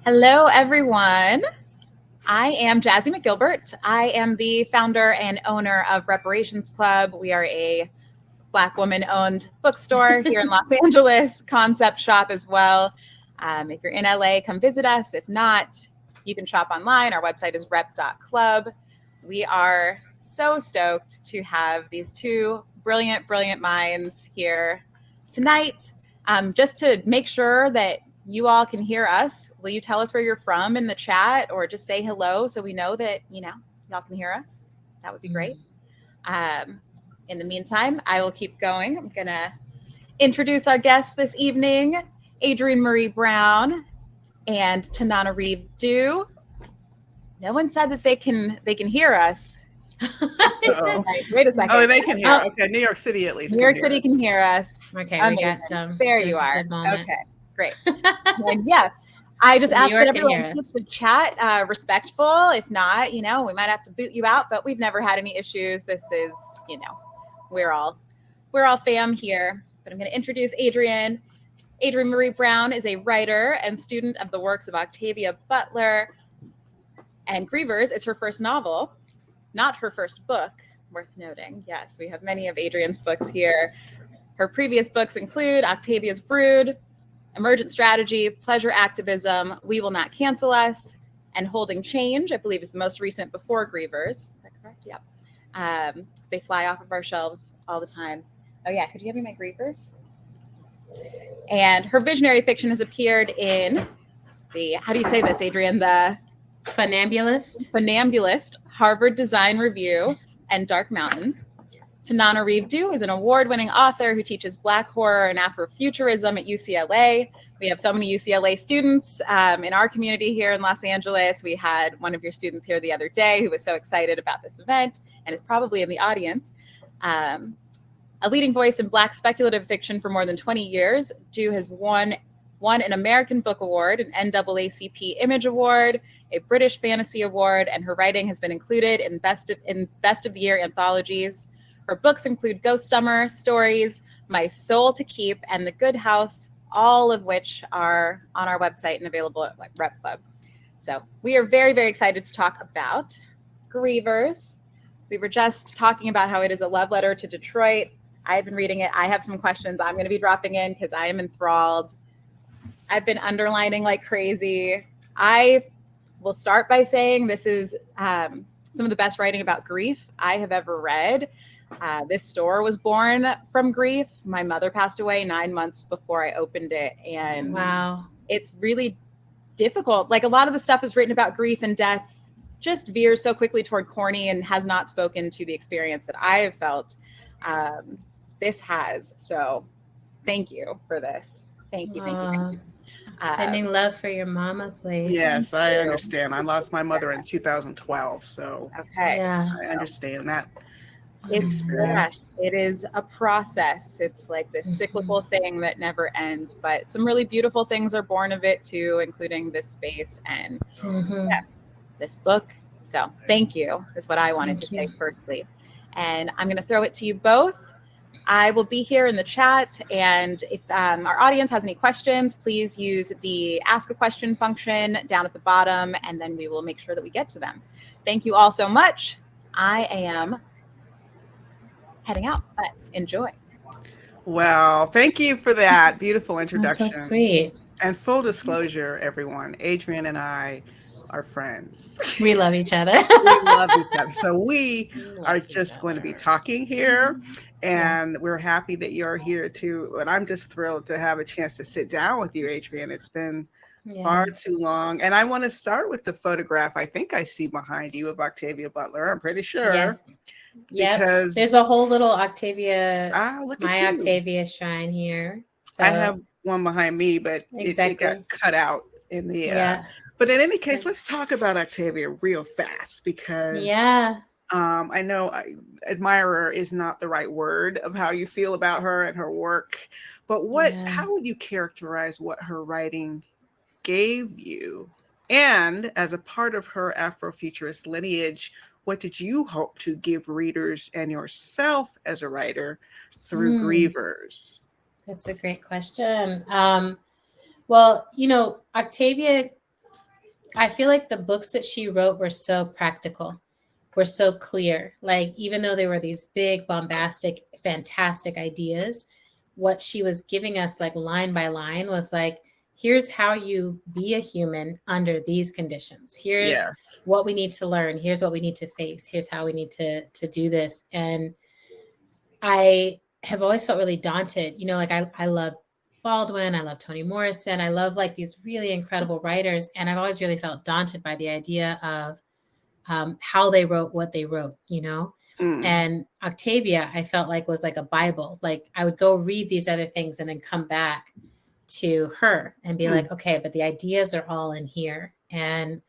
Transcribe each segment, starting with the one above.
Hello, everyone. I am Jazzy McGilbert. I am the founder and owner of Reparations Club. We are a Black woman-owned bookstore here in Los Angeles, concept shop as well. If you're in LA, come visit us. If not, you can shop online. Our website is rep.club. We are so stoked to have these two brilliant minds here tonight. Just to make sure that you all can hear us, will you tell us where you're from in the chat, or just say hello so we know that, y'all can hear us? That would be great. In the meantime, I will keep going. I'm going to introduce our guests this evening, Adrienne Marie Brown and Tananarive Due. No one said that they can hear us. Right, wait a second. Oh, they can hear. Okay, New York City at least. New York City can hear us. Okay, amazing. We got some. There you are. Okay, great. And yeah, I just asked that everyone keep the chat respectful. If not, we might have to boot you out, but we've never had any issues. This is, we're all fam here. But I'm going to introduce Adrienne. Adrienne Marie Brown is a writer and student of the works of Octavia Butler, and Grievers is her first novel, not her first book, worth noting. Yes, we have many of Adrienne's books here. Her previous books include Octavia's Brood, Emergent Strategy, Pleasure Activism, We Will Not Cancel Us, and Holding Change, I believe is the most recent before Grievers. Is that correct? Yep. They fly off of our shelves all the time. Oh yeah, could you give me my Grievers? And her visionary fiction has appeared in the, how do you say this, Adrienne? The Funambulist, Harvard Design Review, and Dark Mountain. Tananarive Due is an award-winning author who teaches Black Horror and Afrofuturism at UCLA. We have so many UCLA students in our community here in Los Angeles. We had one of your students here the other day who was so excited about this event and is probably in the audience. A leading voice in Black speculative fiction for more than 20 years, Due has won an American Book Award, an NAACP Image Award, a British Fantasy Award, and her writing has been included in Best of the Year anthologies. Her books include Ghost Summer, Stories, My Soul to Keep, and The Good House, all of which are on our website and available at Rep Club. So we are very, very excited to talk about Grievers. We were just talking about how it is a love letter to Detroit. I've been reading it. I have some questions I'm going to be dropping in because I am enthralled. I've been underlining like crazy. I will start by saying this is some of the best writing about grief I have ever read. This store was born from grief. My mother passed away 9 months before I opened it. And wow, it's really difficult. Like a lot of the stuff is written about grief and death just veers so quickly toward corny and has not spoken to the experience that I have felt. This has. So thank you for this. Thank you. Thank you. Sending love for your mama, please. Yes, I understand. I lost my mother in 2012, so okay. Yeah. I understand that. It's yes, it is a process. It's like this cyclical thing that never ends, but some really beautiful things are born of it too, including this space and this book. So thank you is what I wanted to say firstly. And I'm going to throw it to you both. I will be here in the chat, and if our audience has any questions, please use the ask a question function down at the bottom, and then we will make sure that we get to them. Thank you all so much. I am heading out, but enjoy. Well, thank you for that beautiful introduction. That's so sweet. And full disclosure, everyone, Adrienne and I are friends. We love each other. We love each other. So we are just going to be talking here, and we're happy that you're here too. But I'm just thrilled to have a chance to sit down with you, Adrienne. It's been far too long. And I want to start with the photograph I think I see behind you of Octavia Butler. I'm pretty sure. Yes. Because there's a whole little Octavia, look my at you. Octavia shrine here. So, I have one behind me, but it got cut out in the but in any case, let's talk about Octavia real fast because I know admirer is not the right word of how you feel about her and her work, but how would you characterize what her writing gave you? And as a part of her Afrofuturist lineage, what did you hope to give readers and yourself as a writer through Grievers? That's a great question. Well, Octavia I feel like the books that she wrote were so practical, were so clear. Like, even though they were these big, bombastic, fantastic ideas, what she was giving us, like line by line, was like, here's how you be a human under these conditions. Here's what we need to learn. Here's what we need to face. Here's how we need to do this. And I have always felt really daunted. You know, like I love Baldwin, I love Toni Morrison, I love like these really incredible writers. And I've always really felt daunted by the idea of how they wrote what they wrote, you know? And Octavia, I felt like was like a Bible. Like I would go read these other things and then come back to her and be like, okay, but the ideas are all in here. And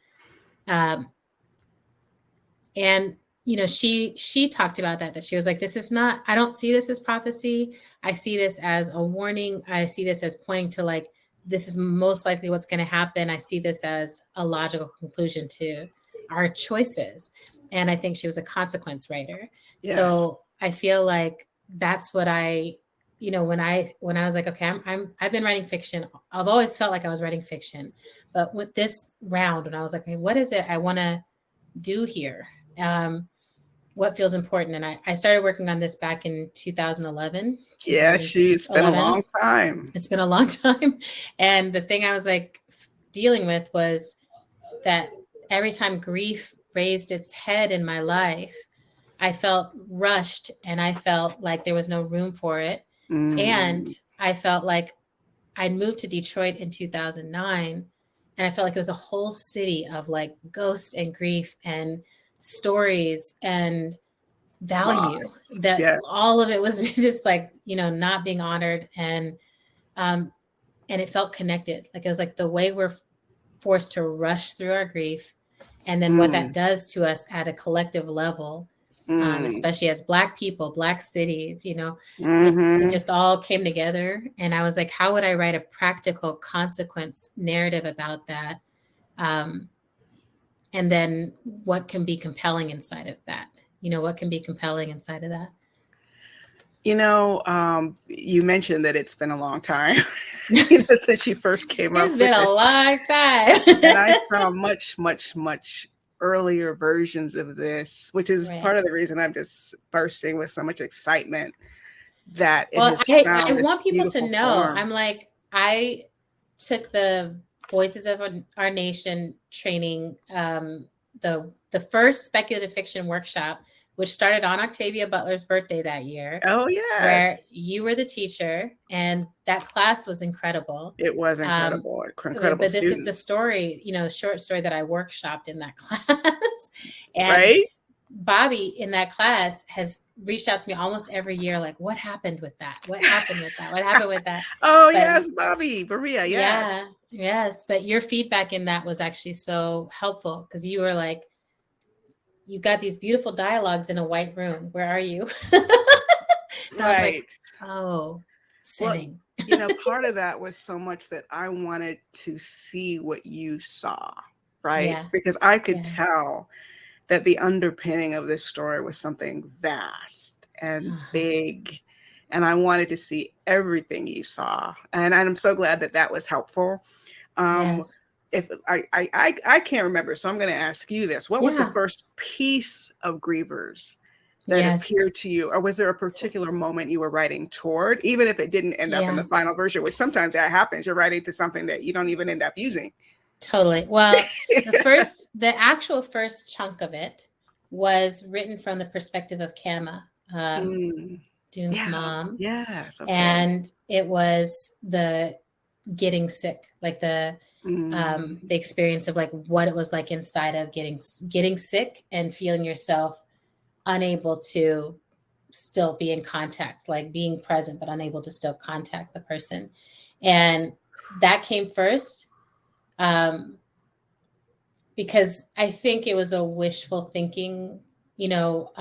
you know, she talked about that she was like, this is not, I don't see this as prophecy. I see this as a warning. I see this as pointing to like, this is most likely what's going to happen. I see this as a logical conclusion to our choices. And I think she was a consequence writer. Yes. So I feel like that's what you know, when I was like, okay, I've been writing fiction. I've always felt like I was writing fiction, but with this round, when I was like, hey, what is it I want to do here? What feels important? And I started working on this back in 2011. Yeah, it's been a long time. It's been a long time. And the thing I was like dealing with was that every time grief raised its head in my life, I felt rushed and I felt like there was no room for it. And I felt like I'd moved to Detroit in 2009 and I felt like it was a whole city of like ghost and grief and stories and value that all of it was just like, you know, not being honored. And it felt connected. Like it was like the way we're forced to rush through our grief and then what that does to us at a collective level, especially as Black people, Black cities, you know, it just all came together. And I was like, how would I write a practical consequence narrative about that? And then what can be compelling inside of that? You know, what can be compelling inside of that? You know, you mentioned that it's been a long time since you first came up. It's been a long time. And I saw much, much, much earlier versions of this, which is part of the reason I'm just bursting with so much excitement that I want people to know, I'm like, I took the Voices of Our Nation training, the first speculative fiction workshop, which started on Octavia Butler's birthday that year. Oh, yes. Where you were the teacher, and that class was incredible. It was incredible. Incredible. But this is the story, you know, short story that I workshopped in that class. And Bobby in that class has reached out to me almost every year, like, what happened with that? What happened with that? What happened with that? Yes, Bobby, Maria, yes. Yeah, yes. But your feedback in that was actually so helpful because you were like, you've got these beautiful dialogues in a white room. Where are you? I was like, oh, sitting. Well, you know, part of that was so much that I wanted to see what you saw, right? Yeah. Because I could tell that the underpinning of this story was something vast and big. And I wanted to see everything you saw. And I'm so glad that that was helpful. If I can't remember, so I'm going to ask you this. What was the first piece of Grievers that appeared to you? Or was there a particular moment you were writing toward, even if it didn't end up in the final version, which sometimes that happens, you're writing to something that you don't even end up using? Totally. Well, the actual first chunk of it was written from the perspective of Kama, Dune's mom. Yes. Okay. And it was the getting sick, like the experience of like what it was like inside of getting sick and feeling yourself unable to still be in contact, like being present, but unable to still contact the person. And that came first. Because I think it was a wishful thinking, you know,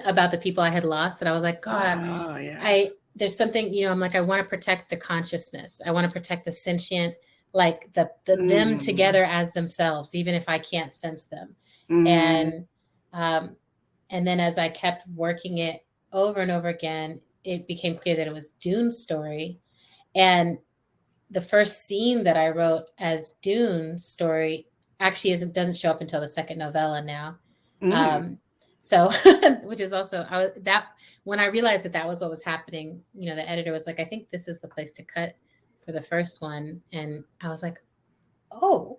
about the people I had lost, that I was like, God, there's something, you know, I'm like, I want to protect the consciousness. I want to protect the sentient, like them together as themselves, even if I can't sense them. And then as I kept working it over and over again, it became clear that it was Dune's story. And the first scene that I wrote as Dune's story actually doesn't show up until the second novella now. So, which is also, when I realized that was what was happening, you know, the editor was like, I think this is the place to cut for the first one. And I was like, oh,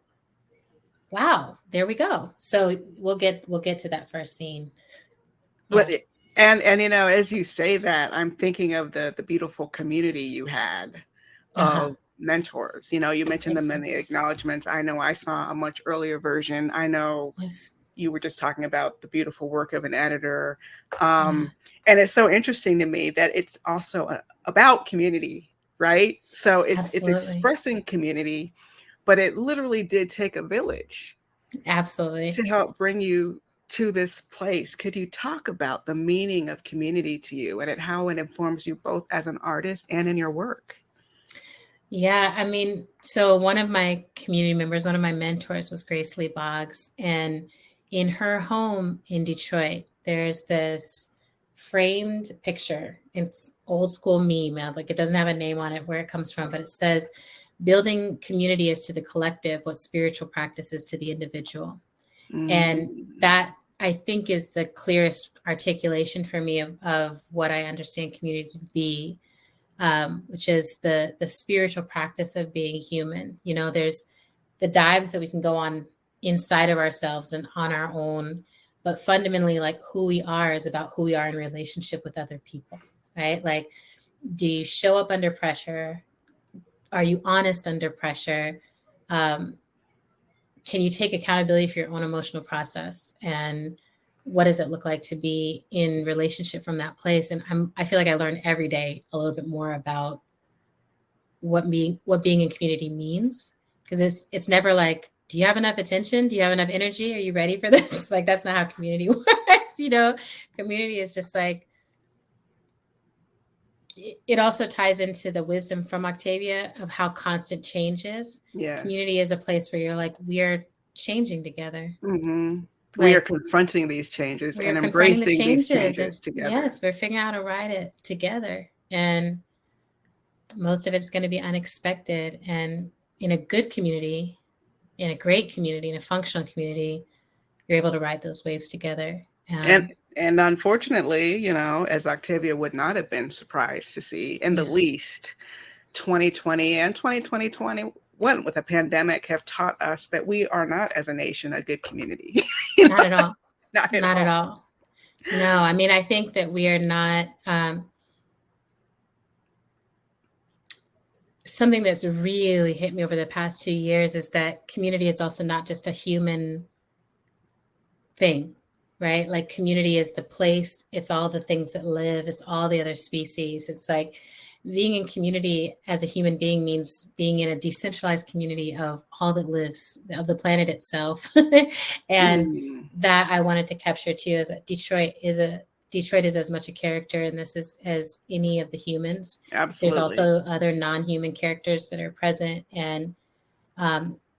wow, there we go. So we'll get to that first scene. But and you know, as you say that, I'm thinking of the beautiful community you had of mentors. You know, you mentioned them in the acknowledgments. I know I saw a much earlier version. I know you were just talking about the beautiful work of an editor. And it's so interesting to me that it's also about community, right? So it's expressing community, but it literally did take a village. Absolutely. To help bring you to this place. Could you talk about the meaning of community to you and how it informs you both as an artist and in your work? Yeah, I mean, so one of my community members, one of my mentors was Grace Lee Boggs. And in her home in Detroit, there's this framed picture. It's old school meme, like it doesn't have a name on it where it comes from, but it says, building community is to the collective what spiritual practice is to the individual. And that, I think, is the clearest articulation for me of what I understand community to be, which is the spiritual practice of being human. You know, there's the dives that we can go on inside of ourselves and on our own, but fundamentally, like, who we are is about who we are in relationship with other people, right? Like, do you show up under pressure? Are you honest under pressure? Can you take accountability for your own emotional process? And what does it look like to be in relationship from that place? And I feel like I learn every day a little bit more about what being in community means. Because it's never like, do you have enough attention? Do you have enough energy? Are you ready for this? Like, that's not how community works. You know, community is just like, it also ties into the wisdom from Octavia of how constant change is. Yes. Community is a place where you're like, we are changing together. Mm-hmm. Like, we are confronting these changes and embracing these changes together. Yes, we're figuring out how to ride it together. And most of it's going to be unexpected. And in a good community, in a great community, in a functional community, you're able to ride those waves together. And unfortunately, you know, as Octavia would not have been surprised to see, in the least, 2020 and 2021 with a pandemic have taught us that we are not, as a nation, a good community. Not at all. Not at all. No, I mean, I think that we are not. Something that's really hit me over the past 2 years is that community is also not just a human thing. Right? Like, community is the place. It's all the things that live. It's all the other species. It's like being in community as a human being means being in a decentralized community of all that lives, of the planet itself. And that I wanted to capture too, is that Detroit is as much a character in this as any of the humans. Absolutely. There's also other non-human characters that are present. And,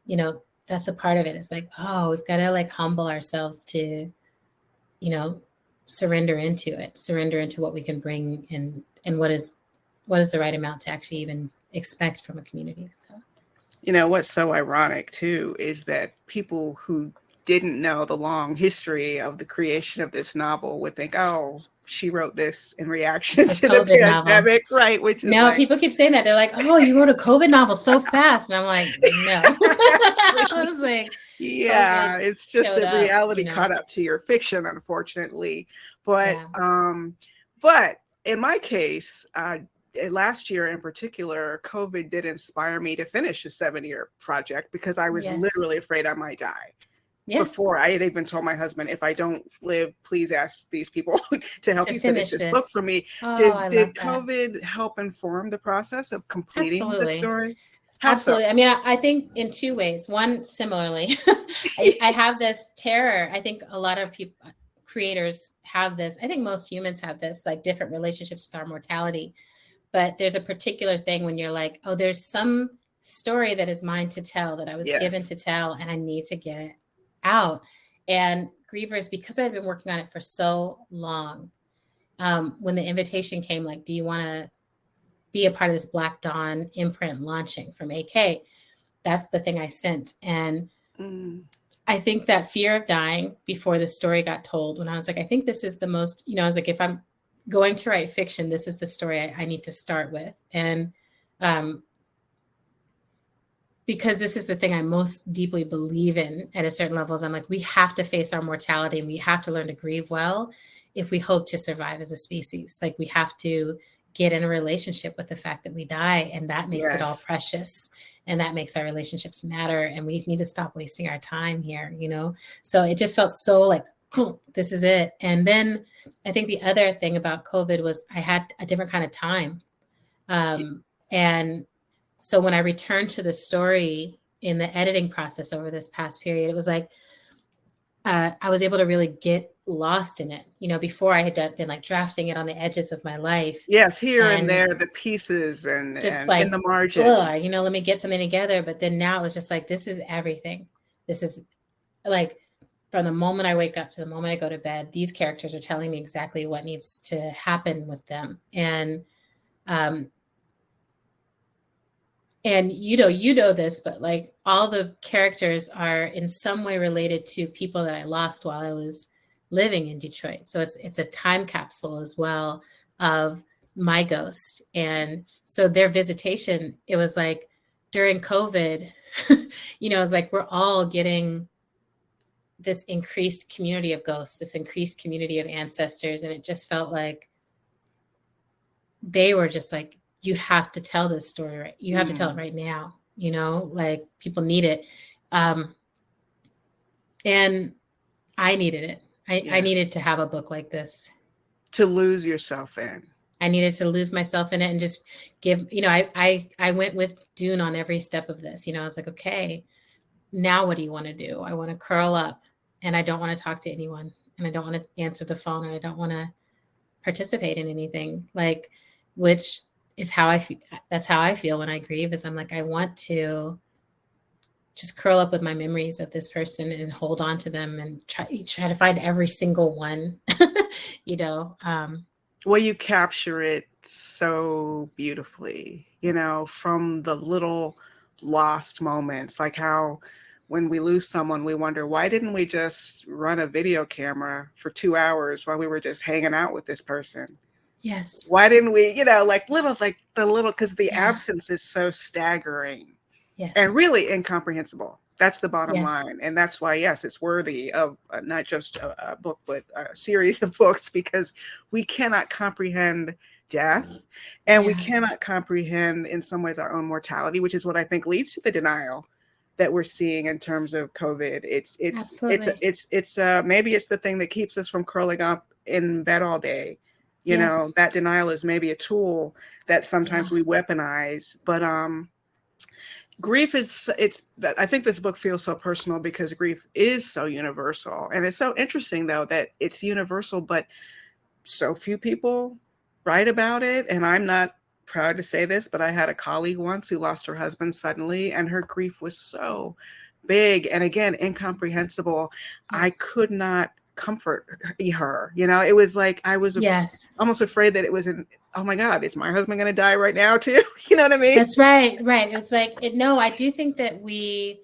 you know, that's a part of it. It's like, oh, we've got to like humble ourselves to, you know, surrender into what we can bring and what is the right amount to actually even expect from a community. So, you know, what's so ironic too is that people who didn't know the long history of the creation of this novel would think, oh, she wrote this in reaction to the pandemic, right? Which is people keep saying that. They're like, oh, you wrote a COVID novel so fast. And I'm like, no. I was like, yeah, it's just that reality caught up to your fiction, unfortunately. But but in my case, last year in particular, COVID did inspire me to finish a 7-year project because I was literally afraid I might die. Before I had even told my husband, if I don't live, please ask these people to help you finish this book for me. Did COVID help inform the process of completing the story? Absolutely. So? I mean, I think in two ways. One, similarly, I have this terror. I think a lot of people, creators have this. I think most humans have this, like, different relationships with our mortality. But there's a particular thing when you're like, oh, there's some story that is mine to tell, that I was given to tell, and I need to get it out. And Grievers, because I've been working on it for so long, when the invitation came, like, do you want to be a part of this Black Dawn imprint launching from AK. That's the thing I sent. And I think that fear of dying before the story got told, when I was like, I think this is the most, you know, I was like, if I'm going to write fiction, this is the story I need to start with. And because this is the thing I most deeply believe in at a certain level, is I'm like, we have to face our mortality and we have to learn to grieve well if we hope to survive as a species. Like, we have to get in a relationship with the fact that we die, and that makes it all precious, and that makes our relationships matter, and we need to stop wasting our time here, you know? So it just felt so like, this is it. And then I think the other thing about COVID was I had a different kind of time. And so when I returned to the story in the editing process over this past period, it was like, I was able to really get lost in it. You know, before I had been like drafting it on the edges of my life. Yes, here and there, the pieces and just and like in the margin. You know, let me get something together. But then now it was just like, this is everything. This is like, from the moment I wake up to the moment I go to bed, these characters are telling me exactly what needs to happen with them. And you know this, but like all the characters are in some way related to people that I lost while I was living in Detroit. So it's a time capsule as well of my ghost. And so their visitation, it was like during COVID, you know, it's like we're all getting this increased community of ghosts, this increased community of ancestors. And it just felt like they were just like, you have to tell this story, right? You have to tell it right now, you know, like people need it. And I needed it. I needed to have a book like this. To lose yourself in. I needed to lose myself in it and just give, you know, I went with Dune on every step of this. You know, I was like, okay, now what do you want to do? I want to curl up and I don't want to talk to anyone and I don't want to answer the phone and I don't want to participate in anything, like, which is how I feel. That's how I feel when I grieve, is I'm like, I want to just curl up with my memories of this person and hold on to them and try to find every single one, you know. Well, you capture it so beautifully, you know, from the little lost moments, like how when we lose someone, we wonder, why didn't we just run a video camera for 2 hours while we were just hanging out with this person? Yes. Why didn't we, you know, like because the absence is so staggering and really incomprehensible. That's the bottom line. And that's why, yes, it's worthy of not just a book, but a series of books, because we cannot comprehend death and we cannot comprehend in some ways our own mortality, which is what I think leads to the denial that we're seeing in terms of COVID. It's maybe it's the thing that keeps us from curling up in bed all day. You know, that denial is maybe a tool that sometimes we weaponize, but grief I think this book feels so personal because grief is so universal. And it's so interesting though, that it's universal, but so few people write about it. And I'm not proud to say this, but I had a colleague once who lost her husband suddenly, and her grief was so big and again, incomprehensible. I could not comfort her, you know. It was like I was almost afraid that it was oh my God, is my husband going to die right now too? You know what I mean? That's right. It was like, no, I do think that we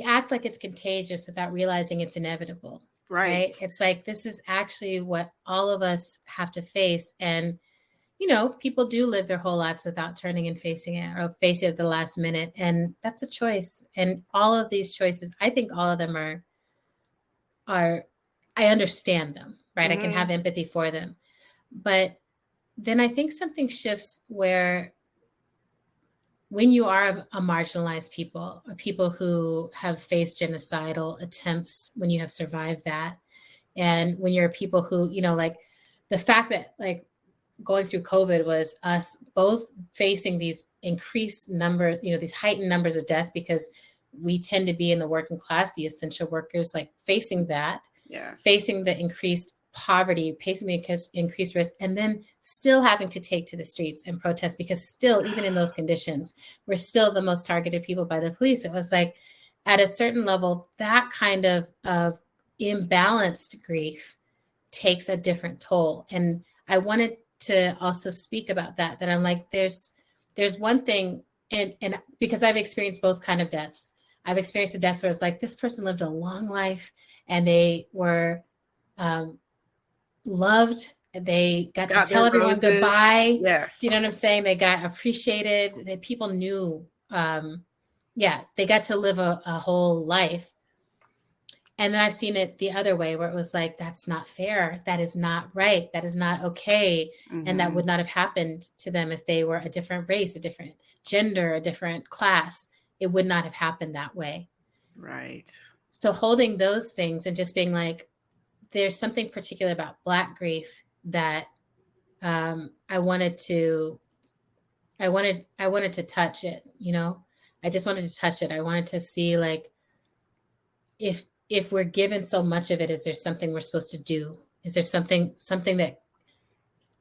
act like it's contagious without realizing it's inevitable. Right? It's like, this is actually what all of us have to face. And, you know, people do live their whole lives without turning and facing it, or facing it at the last minute. And that's a choice. And all of these choices, I think all of them are I understand them, right? I can have empathy for them. But then I think something shifts where when you are a marginalized people, or people who have faced genocidal attempts, when you have survived that, and when you're people who, you know, like the fact that like going through COVID was us both facing these increased numbers, you know, these heightened numbers of death, because we tend to be in the working class, the essential workers, like facing that, facing the increased poverty, facing the increased risk, and then still having to take to the streets and protest, because still, even in those conditions, we're still the most targeted people by the police. It was like, at a certain level, that kind of imbalanced grief takes a different toll. And I wanted to also speak about that I'm like, there's one thing, and because I've experienced both kind of deaths. I've experienced a death where it's like, this person lived a long life and they were loved. They got to tell everyone roses. Goodbye. Yes. Do you know what I'm saying? They got appreciated. That people knew. They got to live a whole life. And then I've seen it the other way, where it was like, that's not fair. That is not right. That is not okay. Mm-hmm. And that would not have happened to them if they were a different race, a different gender, a different class. It would not have happened that way. Right. So holding those things and just being like, there's something particular about Black grief that I wanted to touch it, you know. I just wanted to touch it. I wanted to see, like, if we're given so much of it, is there something we're supposed to do? Is there something that,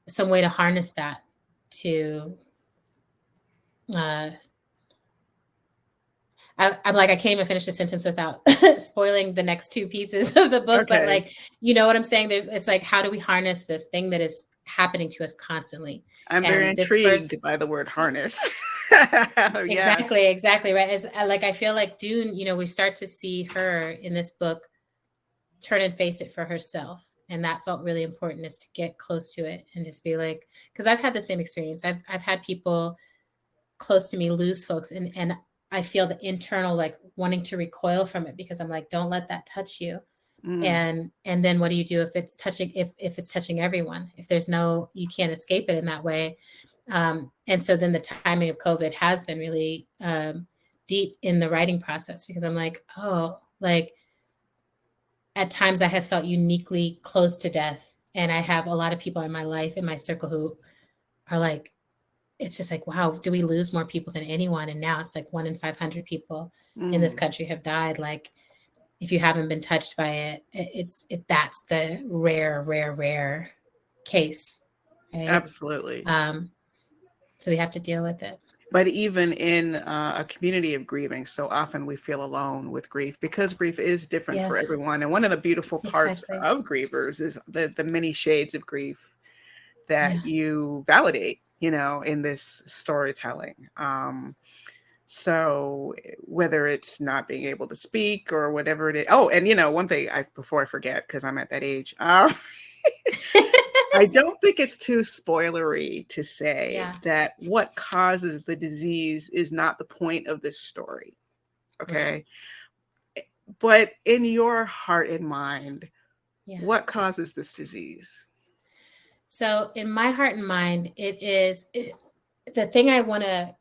some way to harness that to, I'm like, I can't even finish the sentence without spoiling the next two pieces of the book. Okay. But like, you know what I'm saying? It's like, how do we harness this thing that is happening to us constantly? I'm very intrigued by the word harness. Exactly. Right. As like, I feel like Dune, you know, we start to see her in this book turn and face it for herself. And that felt really important, is to get close to it and just be like, because I've had the same experience. I've had people close to me lose folks, and I feel the internal, like, wanting to recoil from it, because I'm like, don't let that touch you. And then what do you do if it's touching, if it's touching everyone, if there's no, you can't escape it in that way. And so then the timing of COVID has been really deep in the writing process, because I'm like, oh, like, at times I have felt uniquely close to death. And I have a lot of people in my life, in my circle, who are like, it's just like, wow, do we lose more people than anyone? And now it's like 1 in 500 people in this country have died. Like, if you haven't been touched by it, that's the rare case. Right? Absolutely. So we have to deal with it. But even in a community of grieving, so often we feel alone with grief, because grief is different for everyone. And one of the beautiful parts of Grievers is the many shades of grief that you validate, you know, in this storytelling. So whether it's not being able to speak or whatever it is. Oh, and you know, one thing before I forget, because I'm at that age, I don't think it's too spoilery to say that what causes the disease is not the point of this story. Okay. Right. But in your heart and mind, what causes this disease? So in my heart and mind, the thing I want to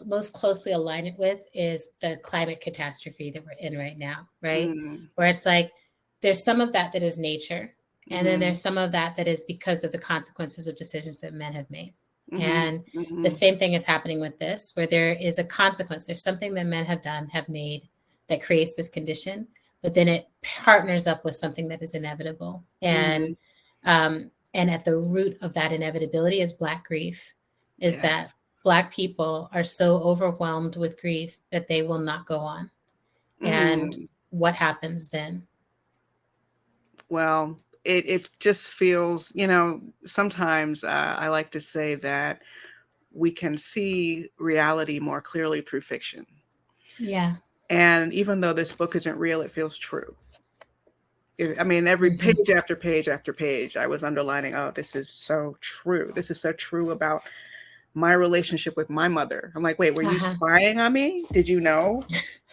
most closely align it with is the climate catastrophe that we're in right now, right? Where it's like, there's some of that is nature. And then there's some of that is because of the consequences of decisions that men have made. And the same thing is happening with this, where there is a consequence. There's something that men have made that creates this condition, but then it partners up with something that is inevitable. And at the root of that inevitability is Black grief, is that Black people are so overwhelmed with grief that they will not go on. And what happens then? Well, it just feels, you know, sometimes I like to say that we can see reality more clearly through fiction. Yeah. And even though this book isn't real, it feels true. I mean, every page after page after page, I was underlining, oh, this is so true. This is so true about my relationship with my mother. I'm like, wait, were you spying on me? Did you know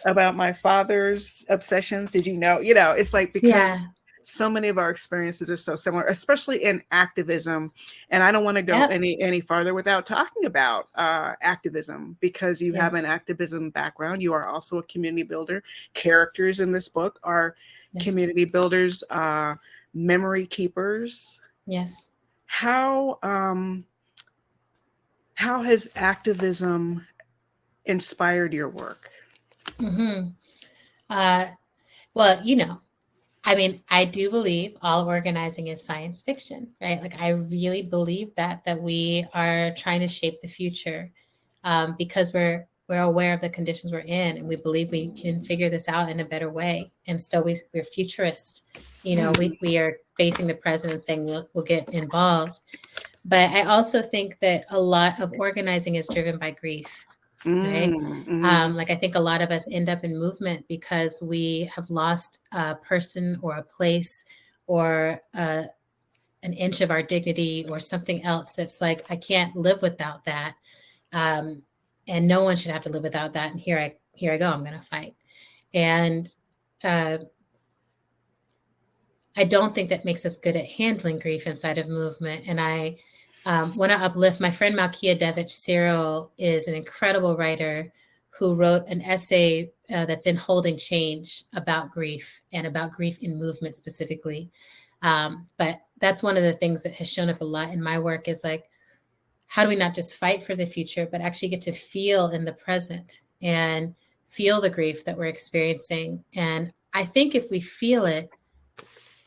about my father's obsessions? Did you know? You know, it's like, because so many of our experiences are so similar, especially in activism. And I don't want to go any farther without talking about activism, because you have an activism background. You are also a community builder. Characters in this book are community builders, memory keepers. Yes. How has activism inspired your work? Well, you know, I mean, I do believe all organizing is science fiction, right? Like, I really believe that we are trying to shape the future because we're aware of the conditions we're in, and we believe we can figure this out in a better way. And still, we're futurists. You know, we are facing the present and saying we'll get involved. But I also think that a lot of organizing is driven by grief. Right. Like I think a lot of us end up in movement because we have lost a person or a place or an inch of our dignity or something else that's like, I can't live without that. And no one should have to live without that. And here I go, I'm going to fight. And I don't think that makes us good at handling grief inside of movement. And I want to uplift my friend Malkia Devich-Cyril is an incredible writer who wrote an essay that's in Holding Change about grief and about grief in movement specifically. But that's one of the things that has shown up a lot in my work is like, how do we not just fight for the future, but actually get to feel in the present and feel the grief that we're experiencing? And I think if we feel it,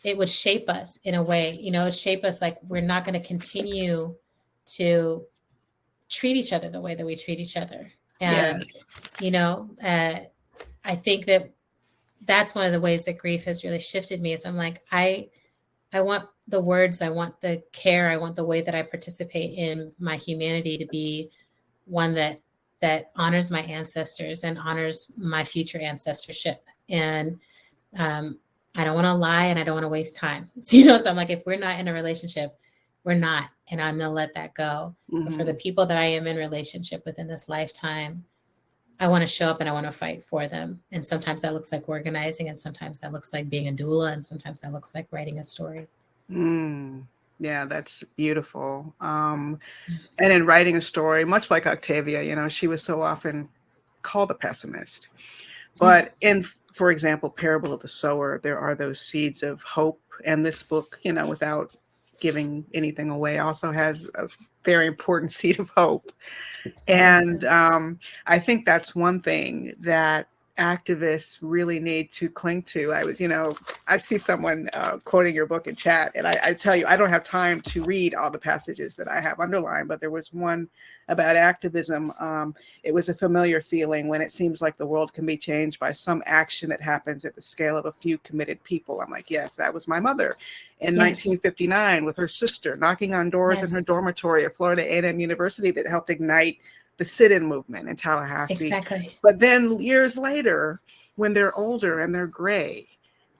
it would shape us in a way, you know, it'd shape us like we're not going to continue to treat each other the way that we treat each other. And, you know, I think that that's one of the ways that grief has really shifted me is I'm like, I want the words, I want the care, I want the way that I participate in my humanity to be one that honors my ancestors and honors my future ancestorship. And, I don't want to lie and I don't want to waste time. So, you know, so I'm like, if we're not in a relationship, we're not, and I'm going to let that go. But for the people that I am in relationship with in this lifetime, I want to show up and I want to fight for them. And sometimes that looks like organizing. And sometimes that looks like being a doula. And sometimes that looks like writing a story. Yeah, that's beautiful. And in writing a story, much like Octavia, you know, she was so often called a pessimist. But in, for example, Parable of the Sower, there are those seeds of hope. And this book, you know, without giving anything away, also has a very important seed of hope. And I think that's one thing that activists really need to cling to. I see someone quoting your book in chat, and I tell you, I don't have time to read all the passages that I have underlined, but there was one about activism. It was a familiar feeling when it seems like the world can be changed by some action that happens at the scale of a few committed people. I'm like, yes, that was my mother in 1959 with her sister knocking on doors in her dormitory at Florida A&M University that helped ignite the sit-in movement in Tallahassee. Exactly. But then years later, when they're older and they're gray,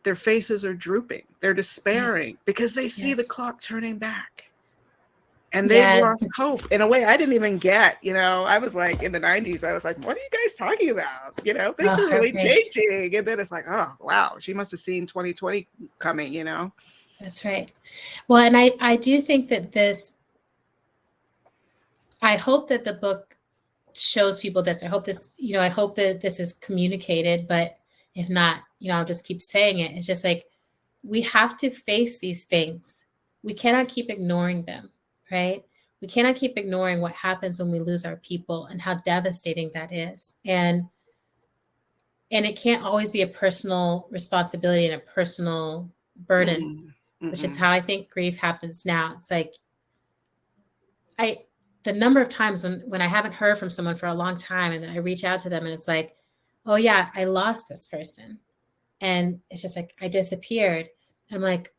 their faces are drooping. They're despairing because they see the clock turning back. And they've lost hope in a way I didn't even get. You know, I was like in the 90s, I was like, what are you guys talking about? You know, things are really changing. And then it's like, oh, wow, she must have seen 2020 coming, you know? That's right. Well, and I do think that I hope that the book shows people this. I hope that this is communicated, but if not, you know, I'll just keep saying it. It's just like, we have to face these things. We cannot keep ignoring them, right? We cannot keep ignoring what happens when we lose our people and how devastating that is. And it can't always be a personal responsibility and a personal burden, which is how I think grief happens now. It's like, the number of times when I haven't heard from someone for a long time and then I reach out to them and it's like, oh yeah, I lost this person. And it's just like, I disappeared. I'm like,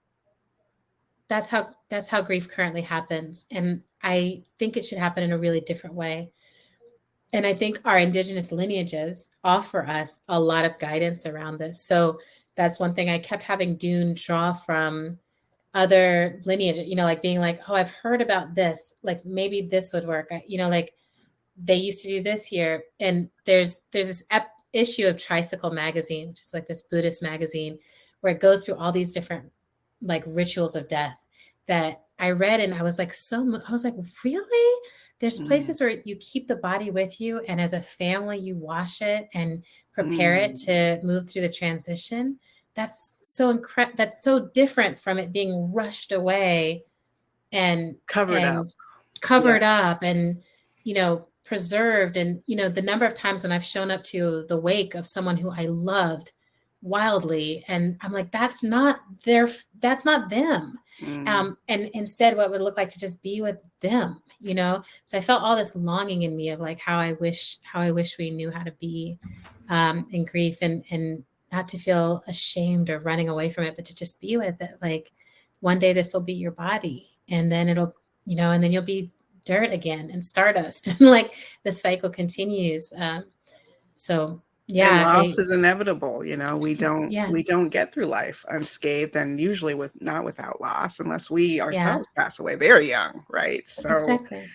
that's how grief currently happens. And I think it should happen in a really different way. And I think our Indigenous lineages offer us a lot of guidance around this. So that's one thing I kept having Dune draw from other lineage, you know, like being like, oh, I've heard about this, like maybe this would work. You know, like they used to do this here. And there's this issue of Tricycle magazine, which is like this Buddhist magazine where it goes through all these different like rituals of death that I read. And I was like, really? There's places where you keep the body with you. And as a family, you wash it and prepare it to move through the transition. That's so incredible. That's so different from it being rushed away and covered up and, you know, preserved. And, you know, the number of times when I've shown up to the wake of someone who I loved wildly, and I'm like, that's not them. And instead what would look like to just be with them, you know? So I felt all this longing in me of like, how I wish we knew how to be in grief and not to feel ashamed or running away from it, but to just be with it. Like one day this will be your body and then it'll and then you'll be dirt again and stardust. And like the cycle continues. So yeah. And loss is inevitable. We don't get through life unscathed, and usually not without loss, unless we ourselves pass away very young. Right. So exactly.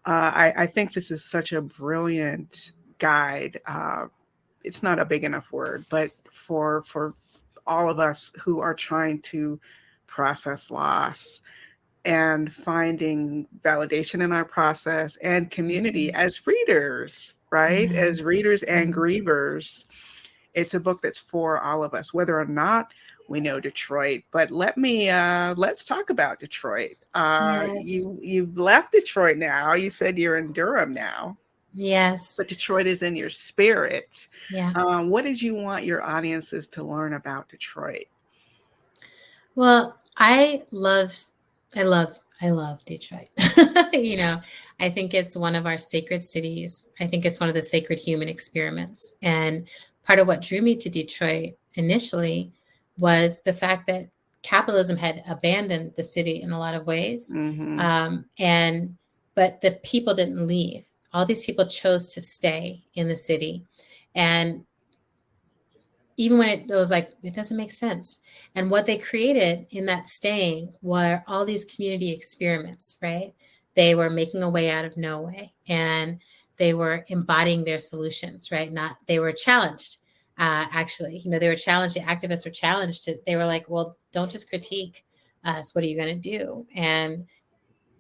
I think this is such a brilliant guide. It's not a big enough word, but for all of us who are trying to process loss and finding validation in our process and community as readers, right? As readers and grievers. It's a book that's for all of us, whether or not we know Detroit. But let's talk about Detroit. You've left Detroit now. You said you're in Durham now. Yes. But Detroit is in your spirit. Yeah. What did you want your audiences to learn about Detroit? Well, I love Detroit. I think it's one of our sacred cities. I think it's one of the sacred human experiments. And part of what drew me to Detroit initially was the fact that capitalism had abandoned the city in a lot of ways. But the people didn't leave. All these people chose to stay in the city. And even when it was like, it doesn't make sense. And what they created in that staying were all these community experiments, right? They were making a way out of no way, and they were embodying their solutions, right? They were challenged, actually. They were challenged. The activists were challenged. They were like, well, don't just critique us. What are you going to do? And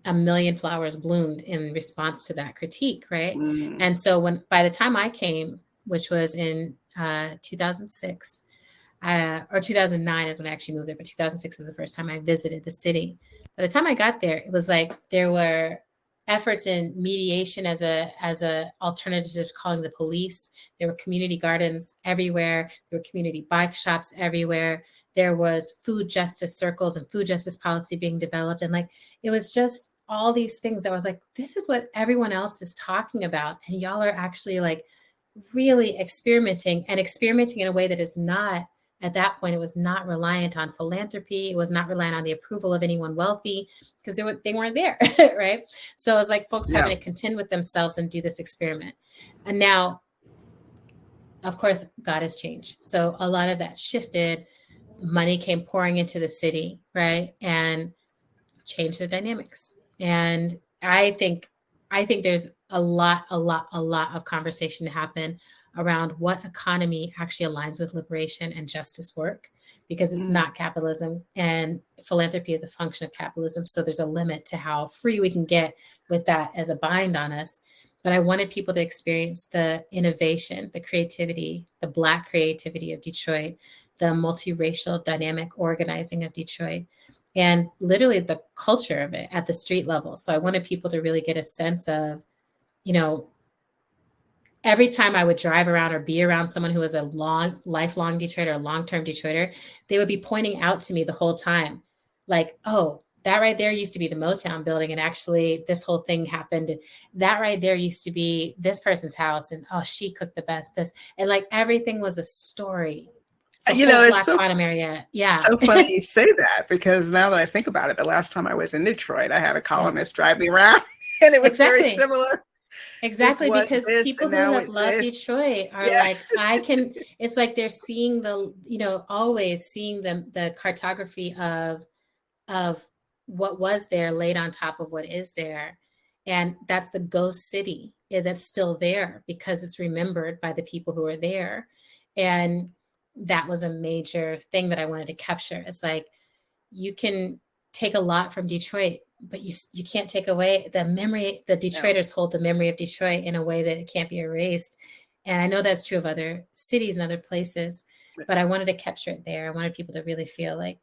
a million flowers bloomed in response to that critique, right? And so by the time I came, which was in 2006 or 2009 is when I actually moved there, but 2006 was the first time I visited the city. By the time I got there, it was like there were efforts in mediation as a alternative to calling the police. There were community gardens everywhere. There were community bike shops everywhere. There was food justice circles and food justice policy being developed. And like, it was just all these things that was like, this is what everyone else is talking about. And y'all are actually like really experimenting in a way that is not, at that point, it was not reliant on philanthropy. It was not reliant on the approval of anyone wealthy, because they weren't there, right? So it was like folks having to contend with themselves and do this experiment. And now, of course, God has changed. So a lot of that shifted. Money came pouring into the city, right? And changed the dynamics. And I think there's a lot of conversation to happen around what economy actually aligns with liberation and justice work, because it's not capitalism, and philanthropy is a function of capitalism. So there's a limit to how free we can get with that as a bind on us. But I wanted people to experience the innovation, the creativity, the Black creativity of Detroit, the multiracial dynamic organizing of Detroit, and literally the culture of it at the street level. So I wanted people to really get a sense of, every time I would drive around or be around someone who was a lifelong Detroiter or long-term Detroiter, they would be pointing out to me the whole time, like, oh, that right there used to be the Motown building. And actually this whole thing happened. That right there used to be this person's house. And oh, she cooked the best this. And like everything was a story. It's Black bottom area. Yeah. So funny you say that, because now that I think about it, the last time I was in Detroit, I had a columnist drive me around, and it was very similar. Exactly, because people who have loved Detroit are like, it's like they're seeing always seeing the cartography of what was there laid on top of what is there. And that's the ghost city that's still there because it's remembered by the people who are there. And that was a major thing that I wanted to capture. It's like, you can take a lot from Detroit, but you can't take away the memory. The Detroiters hold the memory of Detroit in a way that it can't be erased. And I know that's true of other cities and other places, but I wanted to capture it there. I wanted people to really feel like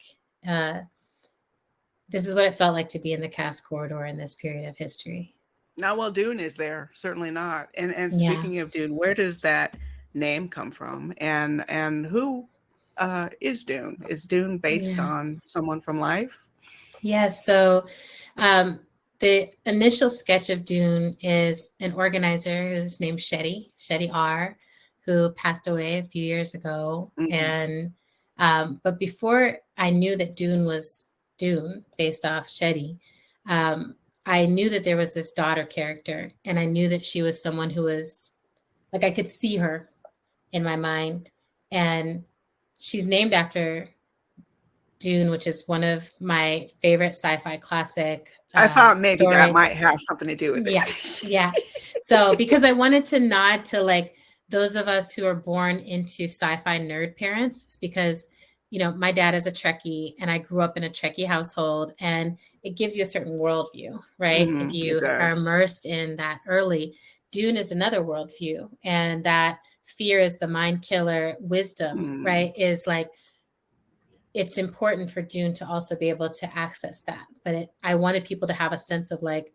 this is what it felt like to be in the Cass Corridor in this period of history. Not well, Dune is there, certainly not. And speaking of Dune, where does that name come from? And who is Dune? Is Dune based on someone from life? Yes. So the initial sketch of Dune is an organizer who's named Shetty R., who passed away a few years ago. And but before I knew that Dune was Dune, based off Shetty, I knew that there was this daughter character, and I knew that she was someone who was like, I could see her in my mind. And she's named after Dune, which is one of my favorite sci-fi classic. I thought maybe stories. That might have something to do with it. Yeah. Yeah. So because I wanted to nod to like those of us who are born into sci-fi nerd parents, it's because, you know, my dad is a Trekkie and I grew up in a Trekkie household, and it gives you a certain worldview, right? If you are immersed in that early. Dune is another worldview, and that fear is the mind killer, wisdom, right? Is like, it's important for Dune to also be able to access that. But I wanted people to have a sense of like,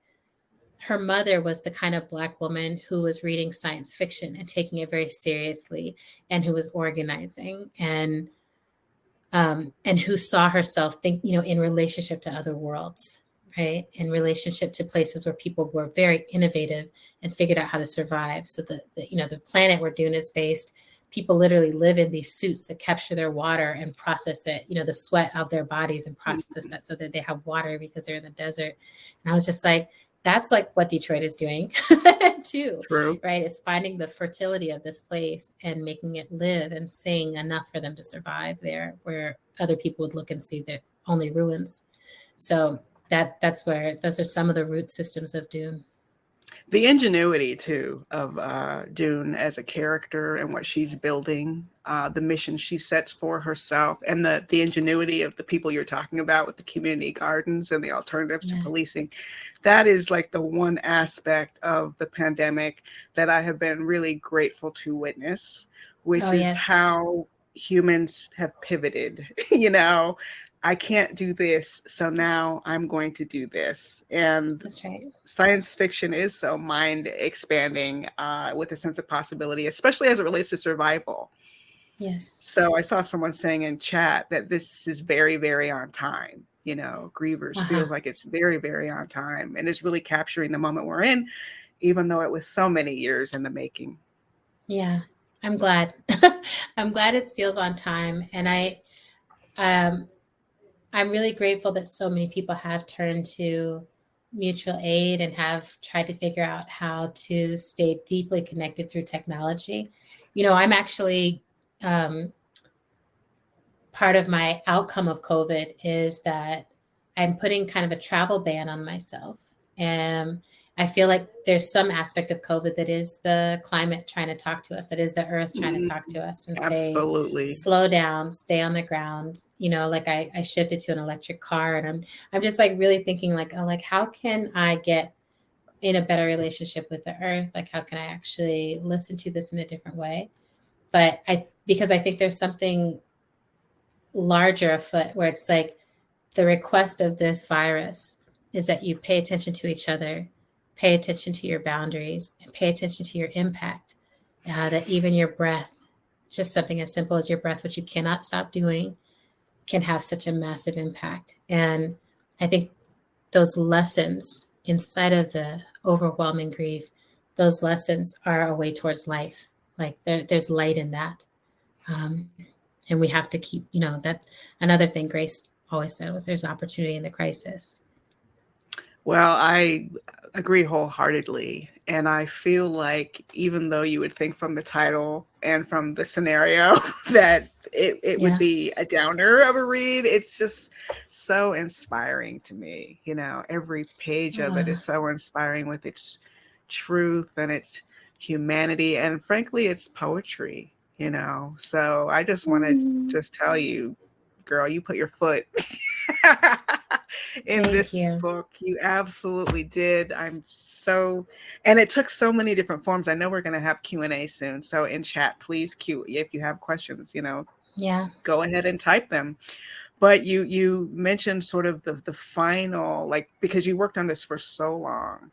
her mother was the kind of Black woman who was reading science fiction and taking it very seriously, and who was organizing, and who saw herself in relationship to other worlds, right? In relationship to places where people were very innovative and figured out how to survive. So the planet where Dune is based, people literally live in these suits that capture their water and process it, the sweat of their bodies, and process that so that they have water because they're in the desert. And I was just like, that's like what Detroit is doing too. True. Right? It's finding the fertility of this place and making it live and sing enough for them to survive there, where other people would look and see that only ruins. So those are some of the root systems of Dune. The ingenuity too of Dune as a character and what she's building, the mission she sets for herself, and the ingenuity of the people you're talking about with the community gardens and the alternatives to policing. That is like the one aspect of the pandemic that I have been really grateful to witness, which is how humans have pivoted. I can't do this, so now I'm going to do this. And that's right. Science fiction is so mind expanding with a sense of possibility, especially as it relates to survival. Yes. So I saw someone saying in chat that this is very, very on time. Grievers feels like it's very, very on time, and it's really capturing the moment we're in, even though it was so many years in the making. Yeah, I'm glad. I'm glad it feels on time. And I'm really grateful that so many people have turned to mutual aid and have tried to figure out how to stay deeply connected through technology. I'm actually, part of my outcome of COVID is that I'm putting kind of a travel ban on myself. And I feel like there's some aspect of COVID that is the climate trying to talk to us, that is the earth trying to talk to us and Absolutely. Say, slow down, stay on the ground. Like I shifted to an electric car, and I'm just like really thinking like, oh, like how can I get in a better relationship with the earth? Like how can I actually listen to this in a different way? But because I think there's something larger afoot, where it's like the request of this virus is that you pay attention to each other, pay attention to your boundaries, and pay attention to your impact. That even your breath, just something as simple as your breath, which you cannot stop doing, can have such a massive impact. And I think those lessons inside of the overwhelming grief, those lessons are a way towards life. Like there's light in that. And we have to keep, that another thing Grace always said was there's opportunity in the crisis. Well, I agree wholeheartedly. And I feel like even though you would think from the title and from the scenario that it would be a downer of a read, it's just so inspiring to me. Every page of it is so inspiring with its truth and its humanity. And frankly, it's poetry. So I just want to just tell you, girl, you put your foot in this book. You absolutely did. And it took so many different forms. I know we're going to have Q&A soon. So in chat, please if you have questions, go ahead and type them. But you mentioned sort of the final, like, because you worked on this for so long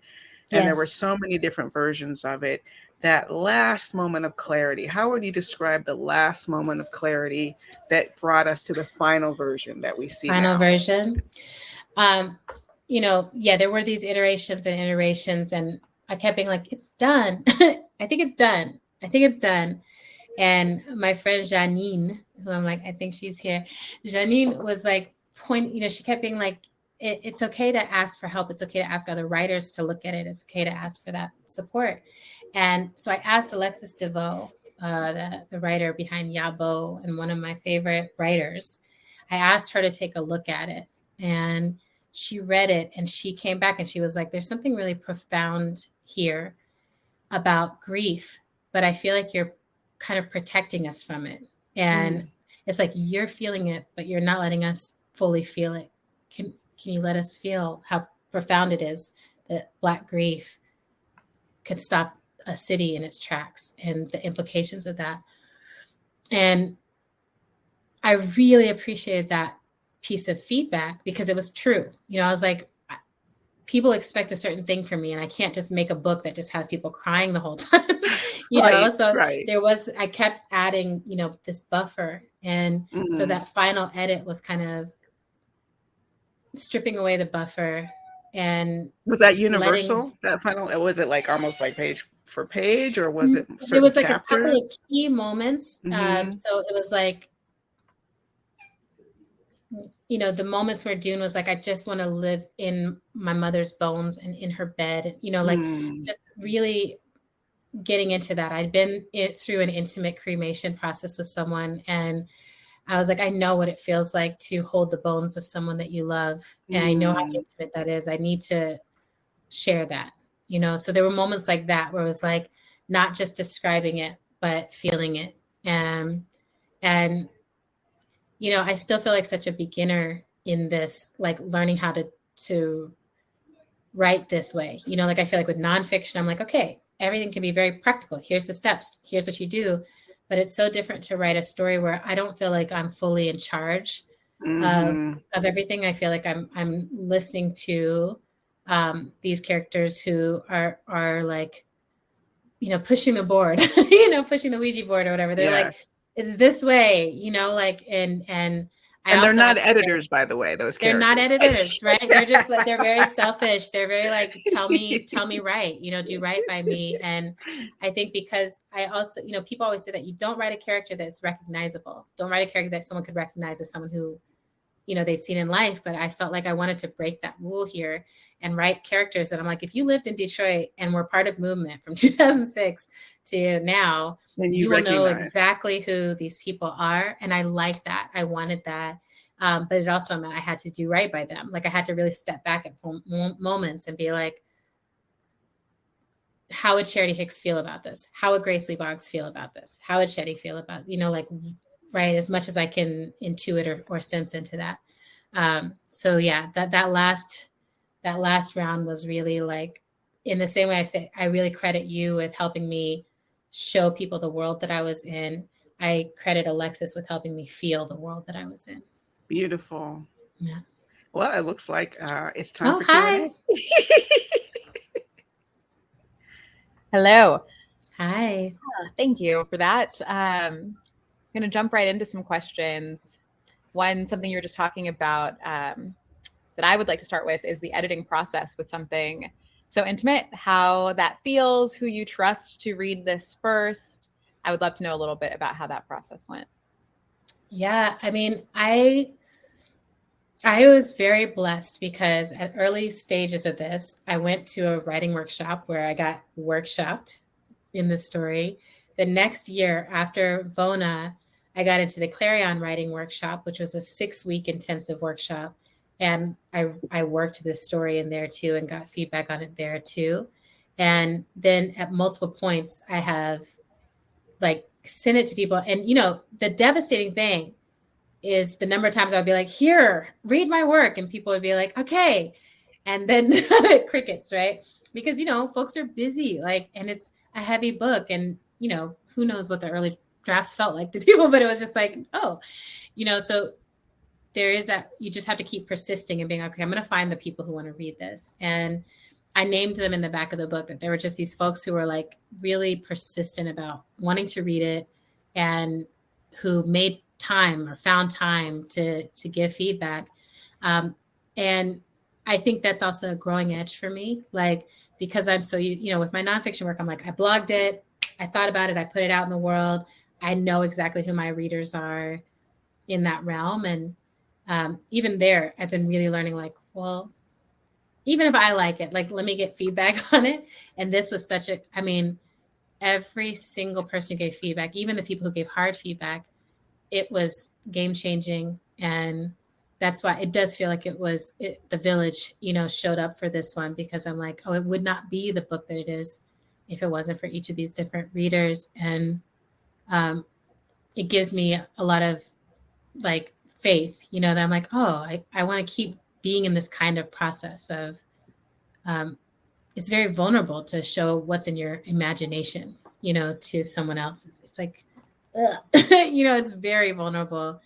and there were so many different versions of it. That last moment of clarity, how would you describe the last moment of clarity that brought us to the final version that we see now? Final version? There were these iterations, and I kept being like, it's done. I think it's done. And my friend Janine, who I'm like, I think she's here. Janine was like, she kept being like, it's okay to ask for help. It's okay to ask other writers to look at it. It's okay to ask for that support. And so I asked Alexis DeVoe, the writer behind Yabo and one of my favorite writers, I asked her to take a look at it. And she read it and she came back and she was like, there's something really profound here about grief, but I feel like you're kind of protecting us from it. And it's like, you're feeling it, but you're not letting us fully feel it. Can you let us feel how profound it is that Black grief could stop a city in its tracks and the implications of that? And I really appreciated that piece of feedback because it was true. You know, I was like, people expect a certain thing from me and I can't just make a book that just has people crying the whole time, you know? So I kept adding, you know, this buffer. And so that final edit was kind of stripping away the buffer. And was that universal? That final, was it like almost like page for page, or was it certain there was like chapters? a couple of key moments. So it was like, you know, the moments where Dune was like, I just want to live in my mother's bones and in her bed, you know, like just really getting into that. I'd been through an intimate cremation process with someone, and I was like, I know what it feels like to hold the bones of someone that you love. And I know how intimate that is. I need to share that, you know? So there were moments like that where it was like, not just describing it, but feeling it. And, you know, I still feel like such a beginner in this, like learning how to write this way. You know, like I feel like with nonfiction, I'm like, okay, everything can be very practical. Here's the steps. Here's what you do. But it's so different to write a story where I don't feel like I'm fully in charge of everything. I feel like I'm listening to these characters who are like, you know, pushing the board, you know, pushing the Ouija board or whatever. They're like, it's this way, you know, like, and they're not editors, by the way, those characters. They're not editors, right? They're just like, they're very selfish. They're very like, tell me right, you know, do right by me. And I think because I also, you know, people always say that you don't write a character that's recognizable. Don't write a character that someone could recognize as someone who, you know, they've seen in life. But I felt like I wanted to break that rule here and write characters that I'm like, if you lived in Detroit and were part of movement from 2006 to now, then you will know exactly who these people are. And I like that. I wanted that. But it also meant I had to do right by them. Like I had to really step back at moments and be like, how would Charity Hicks feel about this? How would Grace Lee Boggs feel about this? How would Shetty feel about, you know, like, right, as much as I can intuit or sense into that. So yeah, that last round was really like, in the same way I say, I really credit you with helping me show people the world that I was in. I credit Alexis with helping me feel the world that I was in. Beautiful. Yeah. Well, it looks like it's time for Q&A. Hello. Hi. Thank you for that. I'm going to jump right into some questions. Something you were just talking about that I would like to start with is the editing process with something so intimate, how that feels, who you trust to read this first. I would love to know a little bit about how that process went. Yeah, I mean, I was very blessed because at early stages of this, I went to a writing workshop where I got workshopped in the story. The next year after Vona, I got into the Clarion writing workshop, which was a 6-week intensive workshop. And I worked this story in there too and got feedback on it there too. And then at multiple points, I have like sent it to people. And, you know, the devastating thing is the number of times I would be like, here, read my work. And people would be like, okay. And then crickets, right? Because, you know, folks are busy, like, and it's a heavy book. And, you know, who knows what the early drafts felt like to people, but it was just like, oh, you know, so there is that, you just have to keep persisting and being like, okay, I'm going to find the people who want to read this. And I named them in the back of the book, that there were just these folks who were like really persistent about wanting to read it and who made time or found time to give feedback. And I think that's also a growing edge for me, like, because I'm so, you know, with my nonfiction work, I'm like, I blogged it, I thought about it, I put it out in the world. I know exactly who my readers are in that realm. And even there, I've been really learning, like, well, even if I like it, like, let me get feedback on it. And this was such a, I mean, every single person who gave feedback, even the people who gave hard feedback, it was game changing. And that's why it does feel like the Village, you know, showed up for this one, because I'm like, oh, it would not be the book that it is if it wasn't for each of these different readers. And it gives me a lot of like faith, you know, that I'm like, oh, I want to keep being in this kind of process of, it's very vulnerable to show what's in your imagination, you know, to someone else. It's like, you know, it's very vulnerable.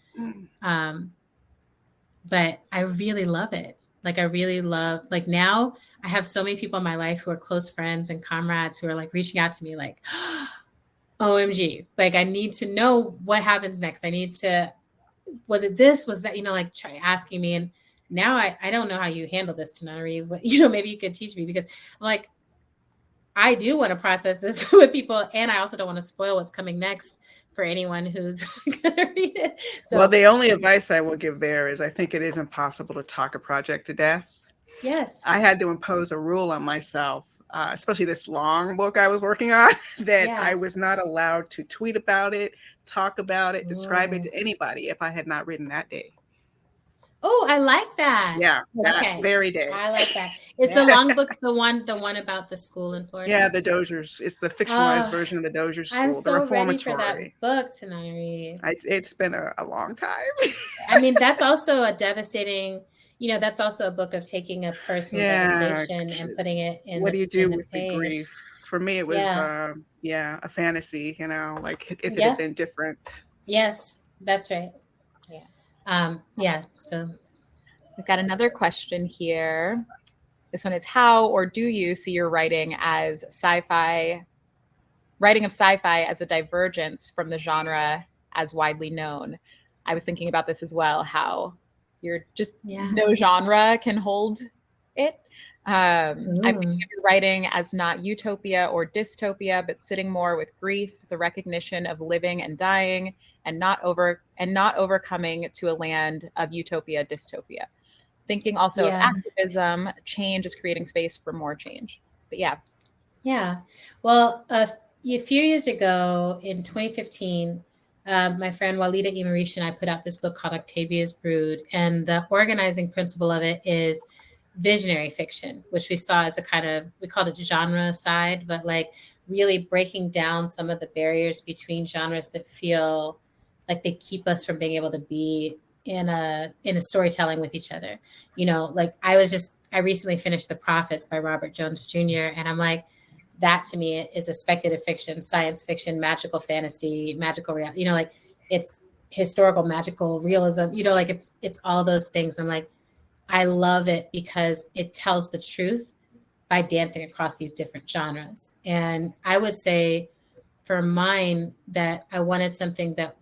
But I really love it. Like, I really love, like, now I have so many people in my life who are close friends and comrades who are like reaching out to me like, OMG, like, I need to know what happens next. I need to, was it this? Was that, you know, like, try asking me. And now I don't know how you handle this, Tananarive, but, you know, maybe you could teach me, because I'm like, I do want to process this with people. And I also don't want to spoil what's coming next for anyone who's going to read it. So, well, the only advice I will give there is I think it is impossible to talk a project to death. Yes. I had to impose a rule on myself, especially this long book I was working on, that I was not allowed to tweet about it, talk about it, describe it to anybody if I had not written that day. Oh, I like that. Yeah, that very day. I like that. Is the long book the one about the school in Florida? Yeah, the Dozers. It's the fictionalized version of the Dozier School. I'm so the reformatory. ready for that book tonight. It's been a long time. I mean, that's also a devastating, you know, that's also a book of taking a personal devastation and putting it in. What do you do with the grief? For me, it was a fantasy, you know, like if it had been different. Yes, that's right. So we've got another question here. This one is, how or do you see your writing as writing of sci-fi as a divergence from the genre as widely known? I was thinking about this as well, how you're just no genre can hold it. I'm thinking of your writing as not utopia or dystopia, but sitting more with grief, the recognition of living and dying, and not overcoming to a land of utopia, dystopia. Thinking also of activism, change is creating space for more change. But yeah. Well, a few years ago in 2015, my friend Walida E. and I put out this book called Octavia's Brood, and the organizing principle of it is visionary fiction, which we saw as a kind of, we called it genre side, but like really breaking down some of the barriers between genres that feel like they keep us from being able to be in a storytelling with each other. You know, like I recently finished The Prophets by Robert Jones Jr. And I'm like, that to me is a speculative fiction, science fiction, magical fantasy, magical reality, you know, like it's historical, magical realism, you know, like it's all those things. I'm like, I love it because it tells the truth by dancing across these different genres. And I would say for mine that I wanted something that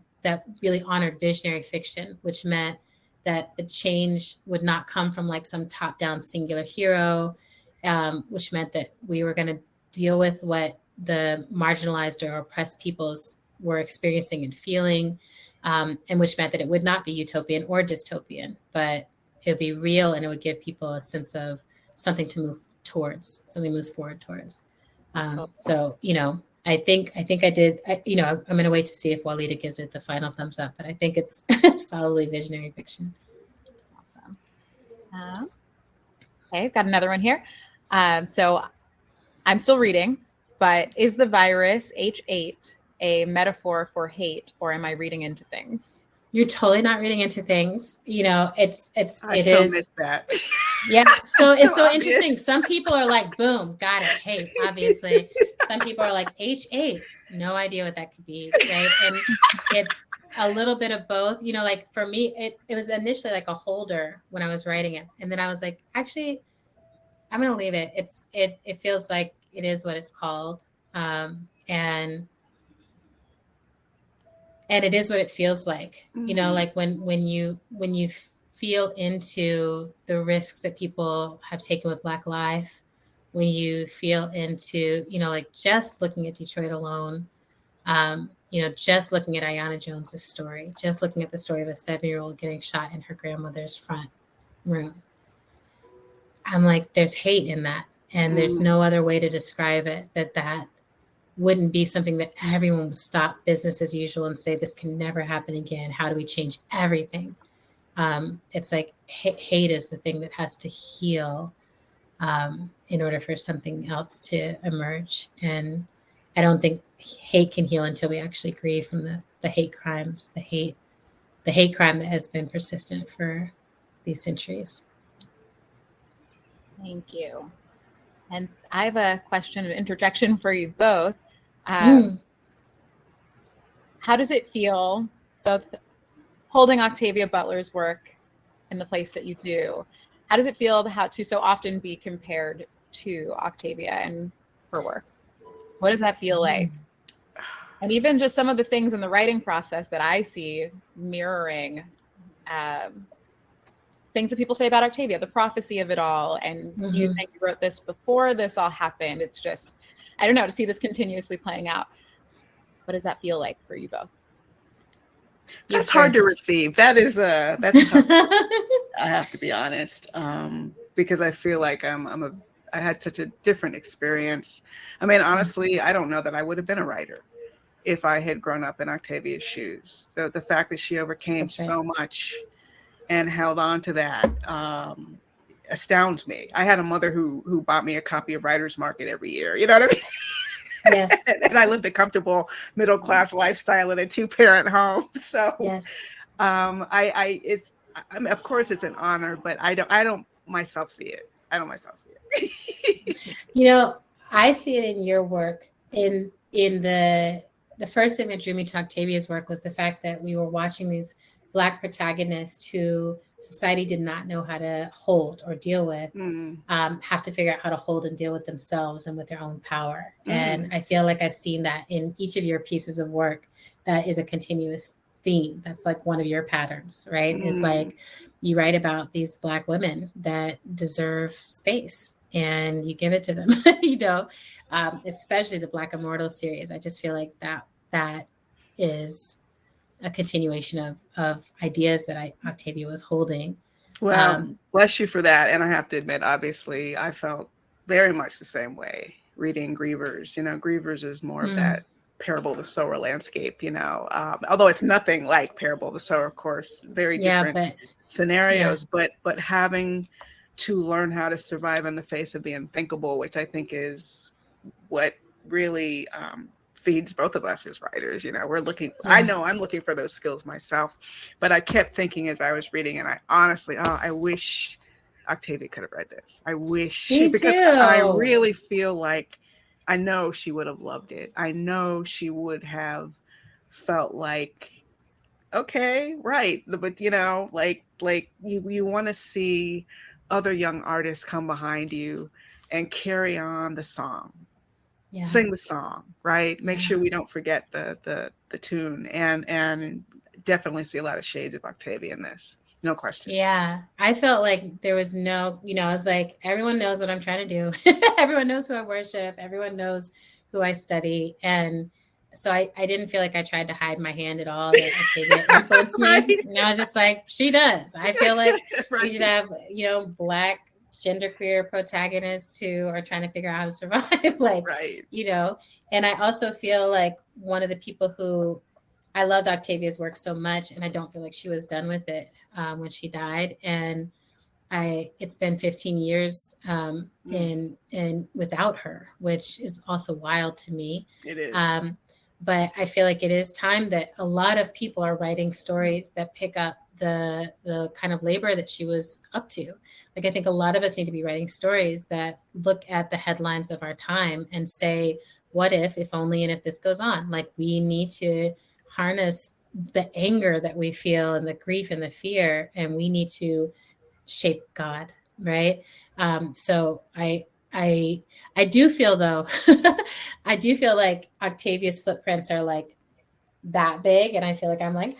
really honored visionary fiction, which meant that the change would not come from like some top-down singular hero, which meant that we were going to deal with what the marginalized or oppressed peoples were experiencing and feeling, and which meant that it would not be utopian or dystopian, but it would be real and it would give people a sense of something to move towards, something moves forward towards. So, you know, I think I did, you know, I'm going to wait to see if Walida gives it the final thumbs up, but I think it's solidly visionary fiction. Awesome. Okay, I've got another one here. So I'm still reading, but is the virus H8 a metaphor for hate, or am I reading into things? You're totally not reading into things. You know, it is. Missed that. Yeah. So it's so interesting. Some people are like, boom, got it. Hate, obviously. Some people are like H8. No idea what that could be. Right. And it's a little bit of both, you know, like for me, it was initially like a holder when I was writing it. And then I was like, actually, I'm going to leave it. It feels like it is what it's called. And it is what it feels like, you know, like when you feel into the risks that people have taken with Black life, when you feel into, you know, like just looking at Detroit alone, you know, just looking at Ayanna Jones's story, just looking at the story of a 7-year-old getting shot in her grandmother's front room. I'm like, there's hate in that. And there's no other way to describe it, that wouldn't be something that everyone would stop business as usual and say, this can never happen again. How do we change everything? It's like hate is the thing that has to heal in order for something else to emerge. And I don't think hate can heal until we actually grieve from the hate crimes, the hate crime that has been persistent for these centuries. Thank you. And I have a question, an interjection for you both. How does it feel, both holding Octavia Butler's work in the place that you do? How does it feel to so often be compared to Octavia and her work? What does that feel like? And even just some of the things in the writing process that I see mirroring things that people say about Octavia, the prophecy of it all, and you saying you wrote this before this all happened. It's just, I don't know, to see this continuously playing out. What does that feel like for you both? That's hard to receive. That's tough. I have to be honest, because I feel like I had such a different experience. I mean, honestly, I don't know that I would have been a writer if I had grown up in Octavia's shoes. The fact that she overcame so much and held on to that astounds me. I had a mother who bought me a copy of Writer's Market every year. You know what I mean? Yes. And I lived a comfortable middle-class lifestyle in a 2-parent home. So yes. Of course it's an honor, but I don't myself see it. I don't myself see it. You know, I see it in your work. In the first thing that drew me to Octavia's work was the fact that we were watching these Black protagonists who society did not know how to hold or deal with, have to figure out how to hold and deal with themselves and with their own power. And I feel like I've seen that in each of your pieces of work. That is a continuous theme. That's like one of your patterns, right? It's like you write about these Black women that deserve space and you give it to them, you know, especially the Black Immortal series. I just feel like that is a continuation of ideas that Octavia was holding. Well, bless you for that. And I have to admit, obviously, I felt very much the same way reading Grievers. You know, Grievers is more of that Parable of the Sower landscape, you know, although it's nothing like Parable of the Sower, of course, very different scenarios, but having to learn how to survive in the face of the unthinkable, which I think is what really feeds both of us as writers. You know, we're looking, I know I'm looking for those skills myself, but I kept thinking as I was reading, and I honestly, I wish Octavia could have read this. I wish, because I really feel like, I know she would have loved it. I know she would have felt like, okay, right. But, you know, like you want to see other young artists come behind you and carry on the song. Sing the song, right? Make sure we don't forget the tune, and definitely see a lot of shades of Octavia in this. No question. Yeah. I felt like there was no, you know, I was like, everyone knows what I'm trying to do. Everyone knows who I worship. Everyone knows who I study. And so I didn't feel like I tried to hide my hand at all that Octavia influenced me. You know, I was just like, she does. I feel like we should have, you know, Black genderqueer protagonists who are trying to figure out how to survive, like, you know. And I also feel like one of the people who, I loved Octavia's work so much, and I don't feel like she was done with it when she died. And it's been 15 years in without her, which is also wild to me. It is. But I feel like it is time that a lot of people are writing stories that pick up the kind of labor that she was up to. Like, I think a lot of us need to be writing stories that look at the headlines of our time and say, what if only, and if this goes on. Like, we need to harness the anger that we feel and the grief and the fear, and we need to shape God, right? So I do feel, though, I do feel like Octavia's footprints are like that big, and I feel like I'm like,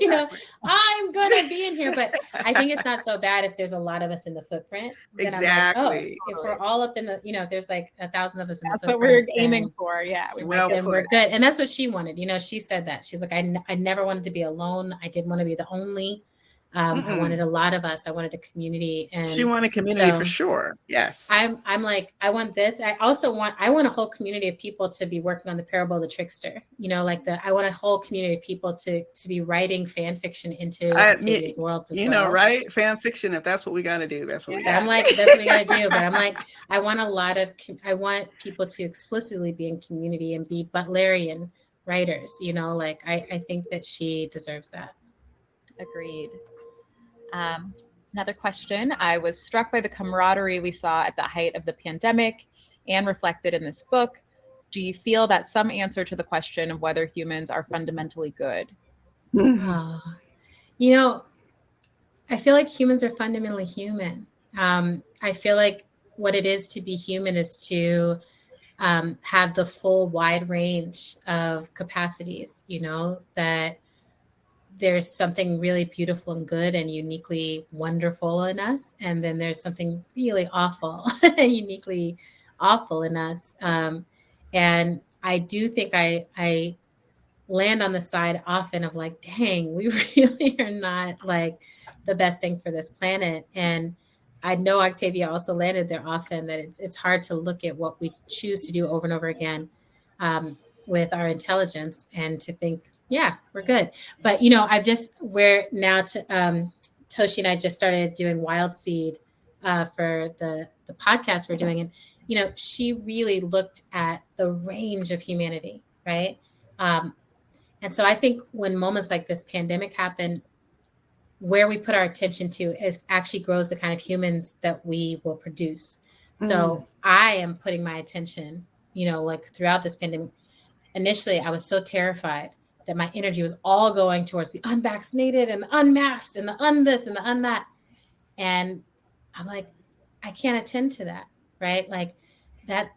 you know, I'm gonna be in here. But I think it's not so bad if there's a lot of us in the footprint. Exactly. Like, oh, if we're all up in the, you know, if there's like 1,000 of us in the footprint, that's what we're aiming for. Yeah, we're good. And that's what she wanted. You know, she said that. She's like, I never wanted to be alone. I didn't want to be the only I wanted a lot of us. I wanted a community, and she wanted community for sure. Yes, I'm like, I want this. I want a whole community of people to be working on the Parable of the Trickster. I want a whole community of people to be writing fan fiction into Octavia's worlds as well. Right? Fan fiction. If that's what we got to do, that's what we got. I'm like, that's what we got to do. But I'm like, I want people to explicitly be in community and be Butlerian writers. I think that she deserves that. Agreed. Another question. I was struck by the camaraderie we saw at the height of the pandemic and reflected in this book. Do you feel that some answer to the question of whether humans are fundamentally good? I feel like humans are fundamentally human. I feel like what it is to be human is to have the full wide range of capacities, that there's something really beautiful and good and uniquely wonderful in us. And then there's something really awful and uniquely awful in us. And I do think I land on the side often of like, dang, we really are not like the best thing for this planet. And I know Octavia also landed there often, that it's hard to look at what we choose to do over and over again with our intelligence and to think, yeah, we're good. But, Toshi and I just started doing Wild Seed for the podcast we're doing. And, she really looked at the range of humanity, right? And so I think when moments like this pandemic happen, where we put our attention to is actually grows the kind of humans that we will produce. So I am putting my attention, throughout this pandemic. Initially, I was so terrified that my energy was all going towards the unvaccinated and the unmasked and the this and the that. And I'm like, I can't attend to that, right? Like that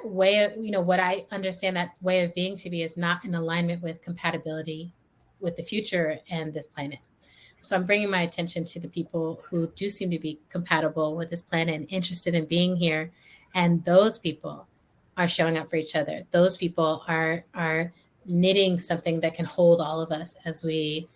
way of, what I understand that way of being to be is not in alignment with compatibility with the future and this planet. So I'm bringing my attention to the people who do seem to be compatible with this planet and interested in being here. And those people are showing up for each other. Those people are knitting something that can hold all of us as we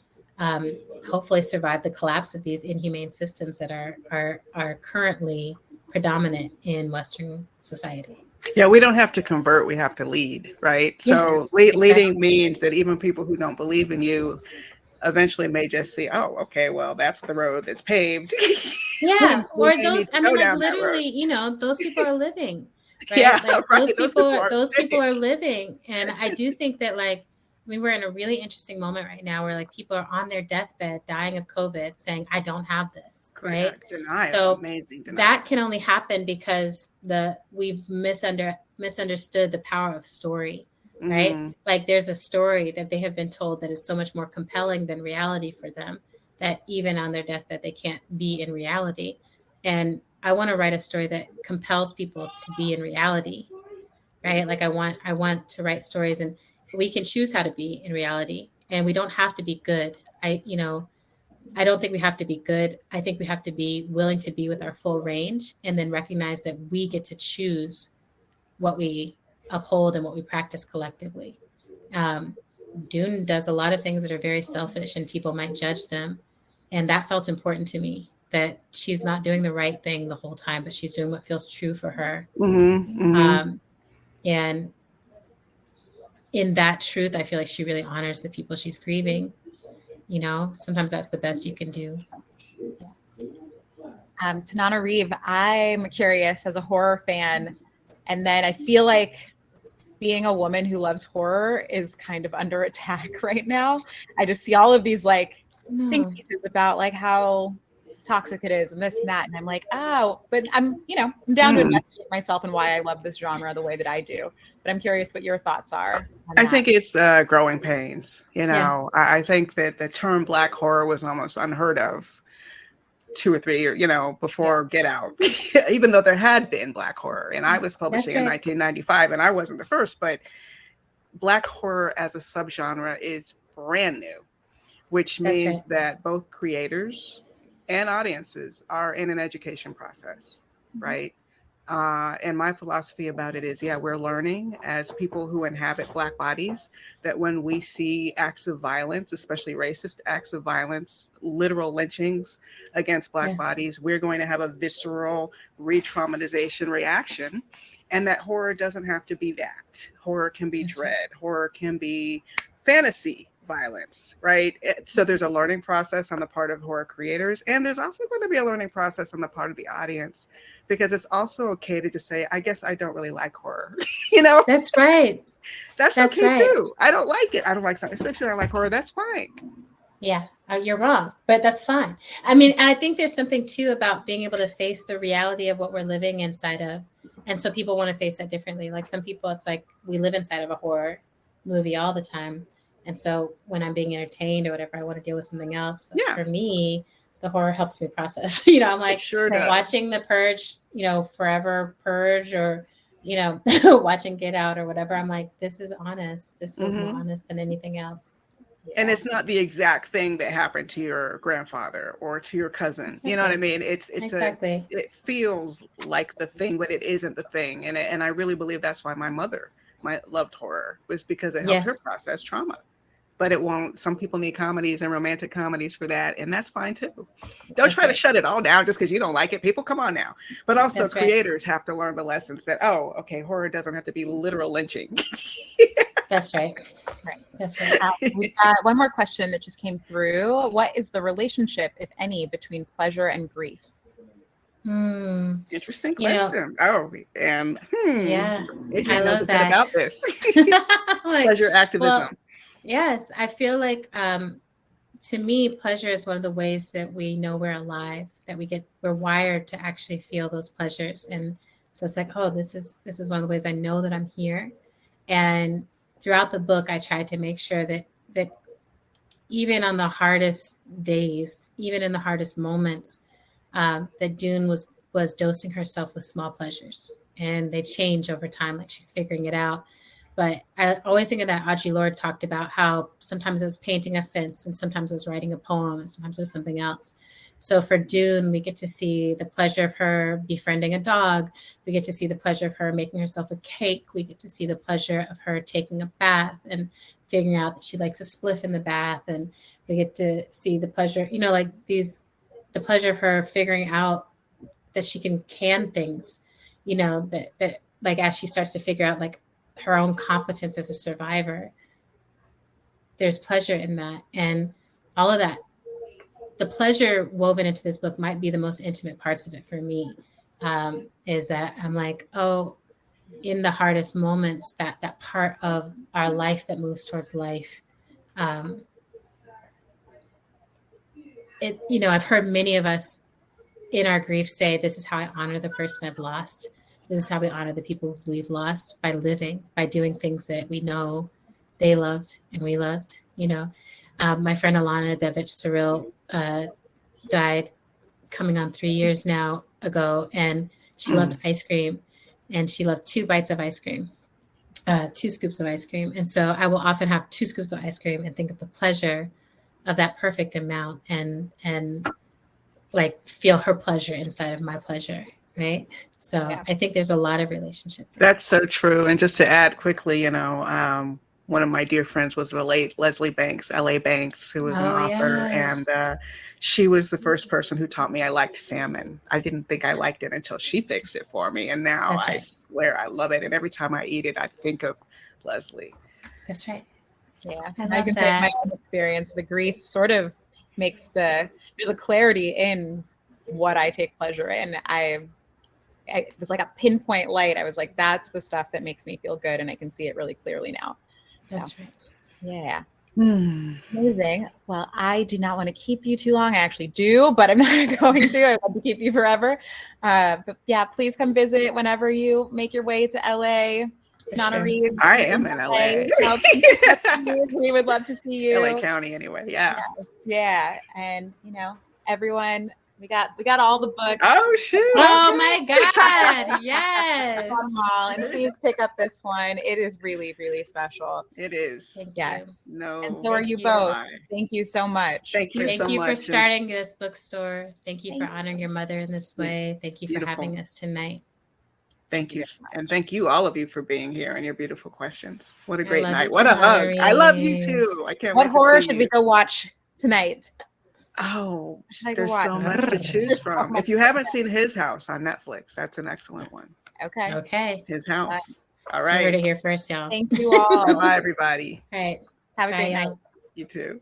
hopefully survive the collapse of these inhumane systems that are currently predominant in Western society. Yeah, we don't have to convert, we have to lead, right? Yes, so leading means that even people who don't believe in you eventually may just see, oh, okay, well, that's the road that's paved. Yeah, or those, literally, those people are living. Right? Yeah, those people are living. And I do think that we're in a really interesting moment right now where people are on their deathbed dying of COVID saying, I don't have this. Right. Denial. So amazing denial. That can only happen because we've misunderstood the power of story. Right. There's a story that they have been told that is so much more compelling than reality for them, that even on their deathbed, they can't be in reality. And I want to write a story that compels people to be in reality, right? I want to write stories, and we can choose how to be in reality, and we don't have to be good. I don't think we have to be good. I think we have to be willing to be with our full range, and then recognize that we get to choose what we uphold and what we practice collectively. Dune does a lot of things that are very selfish, and people might judge them, and that felt important to me. That she's not doing the right thing the whole time, but she's doing what feels true for her. And in that truth, I feel like she really honors the people she's grieving. Sometimes that's the best you can do. Tananarive, I'm curious as a horror fan, and then I feel like being a woman who loves horror is kind of under attack right now. I just see all of these think pieces about how toxic it is and this and that, and I'm like, oh, but I'm down to investigate myself and why I love this genre the way that I do. But I'm curious what your thoughts are. I think it's growing pains. I think that the term Black horror was almost unheard of 2 or 3 years, before Get Out, even though there had been Black horror, and I was publishing in 1995, and I wasn't the first, but Black horror as a subgenre is brand new, which means that both creators and audiences are in an education process, right? And my philosophy about it is, we're learning as people who inhabit Black bodies that when we see acts of violence, especially racist acts of violence, literal lynchings against Black bodies, we're going to have a visceral re-traumatization reaction. And that horror doesn't have to be that. Horror can be dread. Horror can be fantasy violence, right? So there's a learning process on the part of horror creators, and there's also going to be a learning process on the part of the audience, because it's also okay to just say, I guess I don't really like horror. That's right. That's okay too. I don't like it. I don't like something, especially I don't like horror. That's fine. Yeah, you're wrong, but that's fine. I mean, and I think there's something too about being able to face the reality of what we're living inside of. And so people want to face that differently. Like some people, it's like we live inside of a horror movie all the time. And so when I'm being entertained or whatever, I want to deal with something else. But for me, the horror helps me process. I'm like watching The Purge, Forever Purge, or, watching Get Out or whatever. I'm like, this is honest. This was more honest than anything else. Yeah. And it's not the exact thing that happened to your grandfather or to your cousin. Exactly. You know what I mean? It's it feels like the thing, but it isn't the thing. And I really believe that's why my mother loved horror, was because it helped her process trauma. But it won't. Some people need comedies and romantic comedies for that, and that's fine too. Don't try to shut it all down just because you don't like it. People, come on now. But also creators have to learn the lessons that, horror doesn't have to be literal lynching. That's right. That's right. We've got one more question that just came through. What is the relationship, if any, between pleasure and grief? Interesting question. I love a that bit about this. Pleasure activism. Well, yes, I feel like to me, pleasure is one of the ways that we know we're alive, that we're wired to actually feel those pleasures. And so it's like, this is one of the ways I know that I'm here. And throughout the book, I tried to make sure that even on the hardest days, even in the hardest moments, that Dune was dosing herself with small pleasures, and they change over time, like she's figuring it out. But I always think of that Audre Lorde talked about how sometimes it was painting a fence, and sometimes it was writing a poem, and sometimes it was something else. So for Dune, we get to see the pleasure of her befriending a dog. We get to see the pleasure of her making herself a cake. We get to see the pleasure of her taking a bath and figuring out that she likes a spliff in the bath. And we get to see the pleasure, the pleasure of her figuring out that she can things, that like as she starts to figure out like her own competence as a survivor, there's pleasure in that. And all of that, the pleasure woven into this book might be the most intimate parts of it for me, is that I'm like, in the hardest moments, that part of our life that moves towards life. I've heard many of us in our grief say, this is how I honor the person I've lost. This is how we honor the people we've lost, by living, by doing things that we know they loved and we loved. My friend Alana Devich Cyril died coming on 3 years now ago, and she loved ice cream, and she loved 2 bites of ice cream, 2 scoops of ice cream. And so I will often have 2 scoops of ice cream and think of the pleasure of that perfect amount, and like feel her pleasure inside of my pleasure. Right. So I think there's a lot of relationship there. That's so true. And just to add quickly, one of my dear friends was the late Leslie Banks, LA Banks, who was an author. And she was the first person who taught me I liked salmon. I didn't think I liked it until she fixed it for me. And now I swear I love it. And every time I eat it, I think of Leslie. That's right. Yeah. I can say my own experience, the grief sort of makes there's a clarity in what I take pleasure in. It was like a pinpoint light. I was like, that's the stuff that makes me feel good. And I can see it really clearly now. That's right. Yeah. Amazing. Well, I do not want to keep you too long. I actually do, but I'm not going to. I want to keep you forever. But yeah, please come visit whenever you make your way to LA. Tananarive. Sure. I am in LA. We would love to see you. LA County anyway. Yeah. Yeah. And everyone, we got all the books. Oh shoot! Oh my God! Yes. And please pick up this one. It is really, really special. It is. Yes. No. And so are you both. Thank you so much. Thank you so much. Thank you for starting this bookstore. Thank you for honoring your mother in this way. Thank you for having us tonight. Thank you. And thank you, all of you, for being here and your beautiful questions. What a great night. You, what a hug. I love you too. I can't wait to see you. What horror should we go watch tonight? Oh, there's so much to choose from. If you haven't seen His House on Netflix, that's an excellent one. Okay. His House. All right. You heard it here first, y'all. Thank you all. Bye, everybody. All right. Have a great night. You too.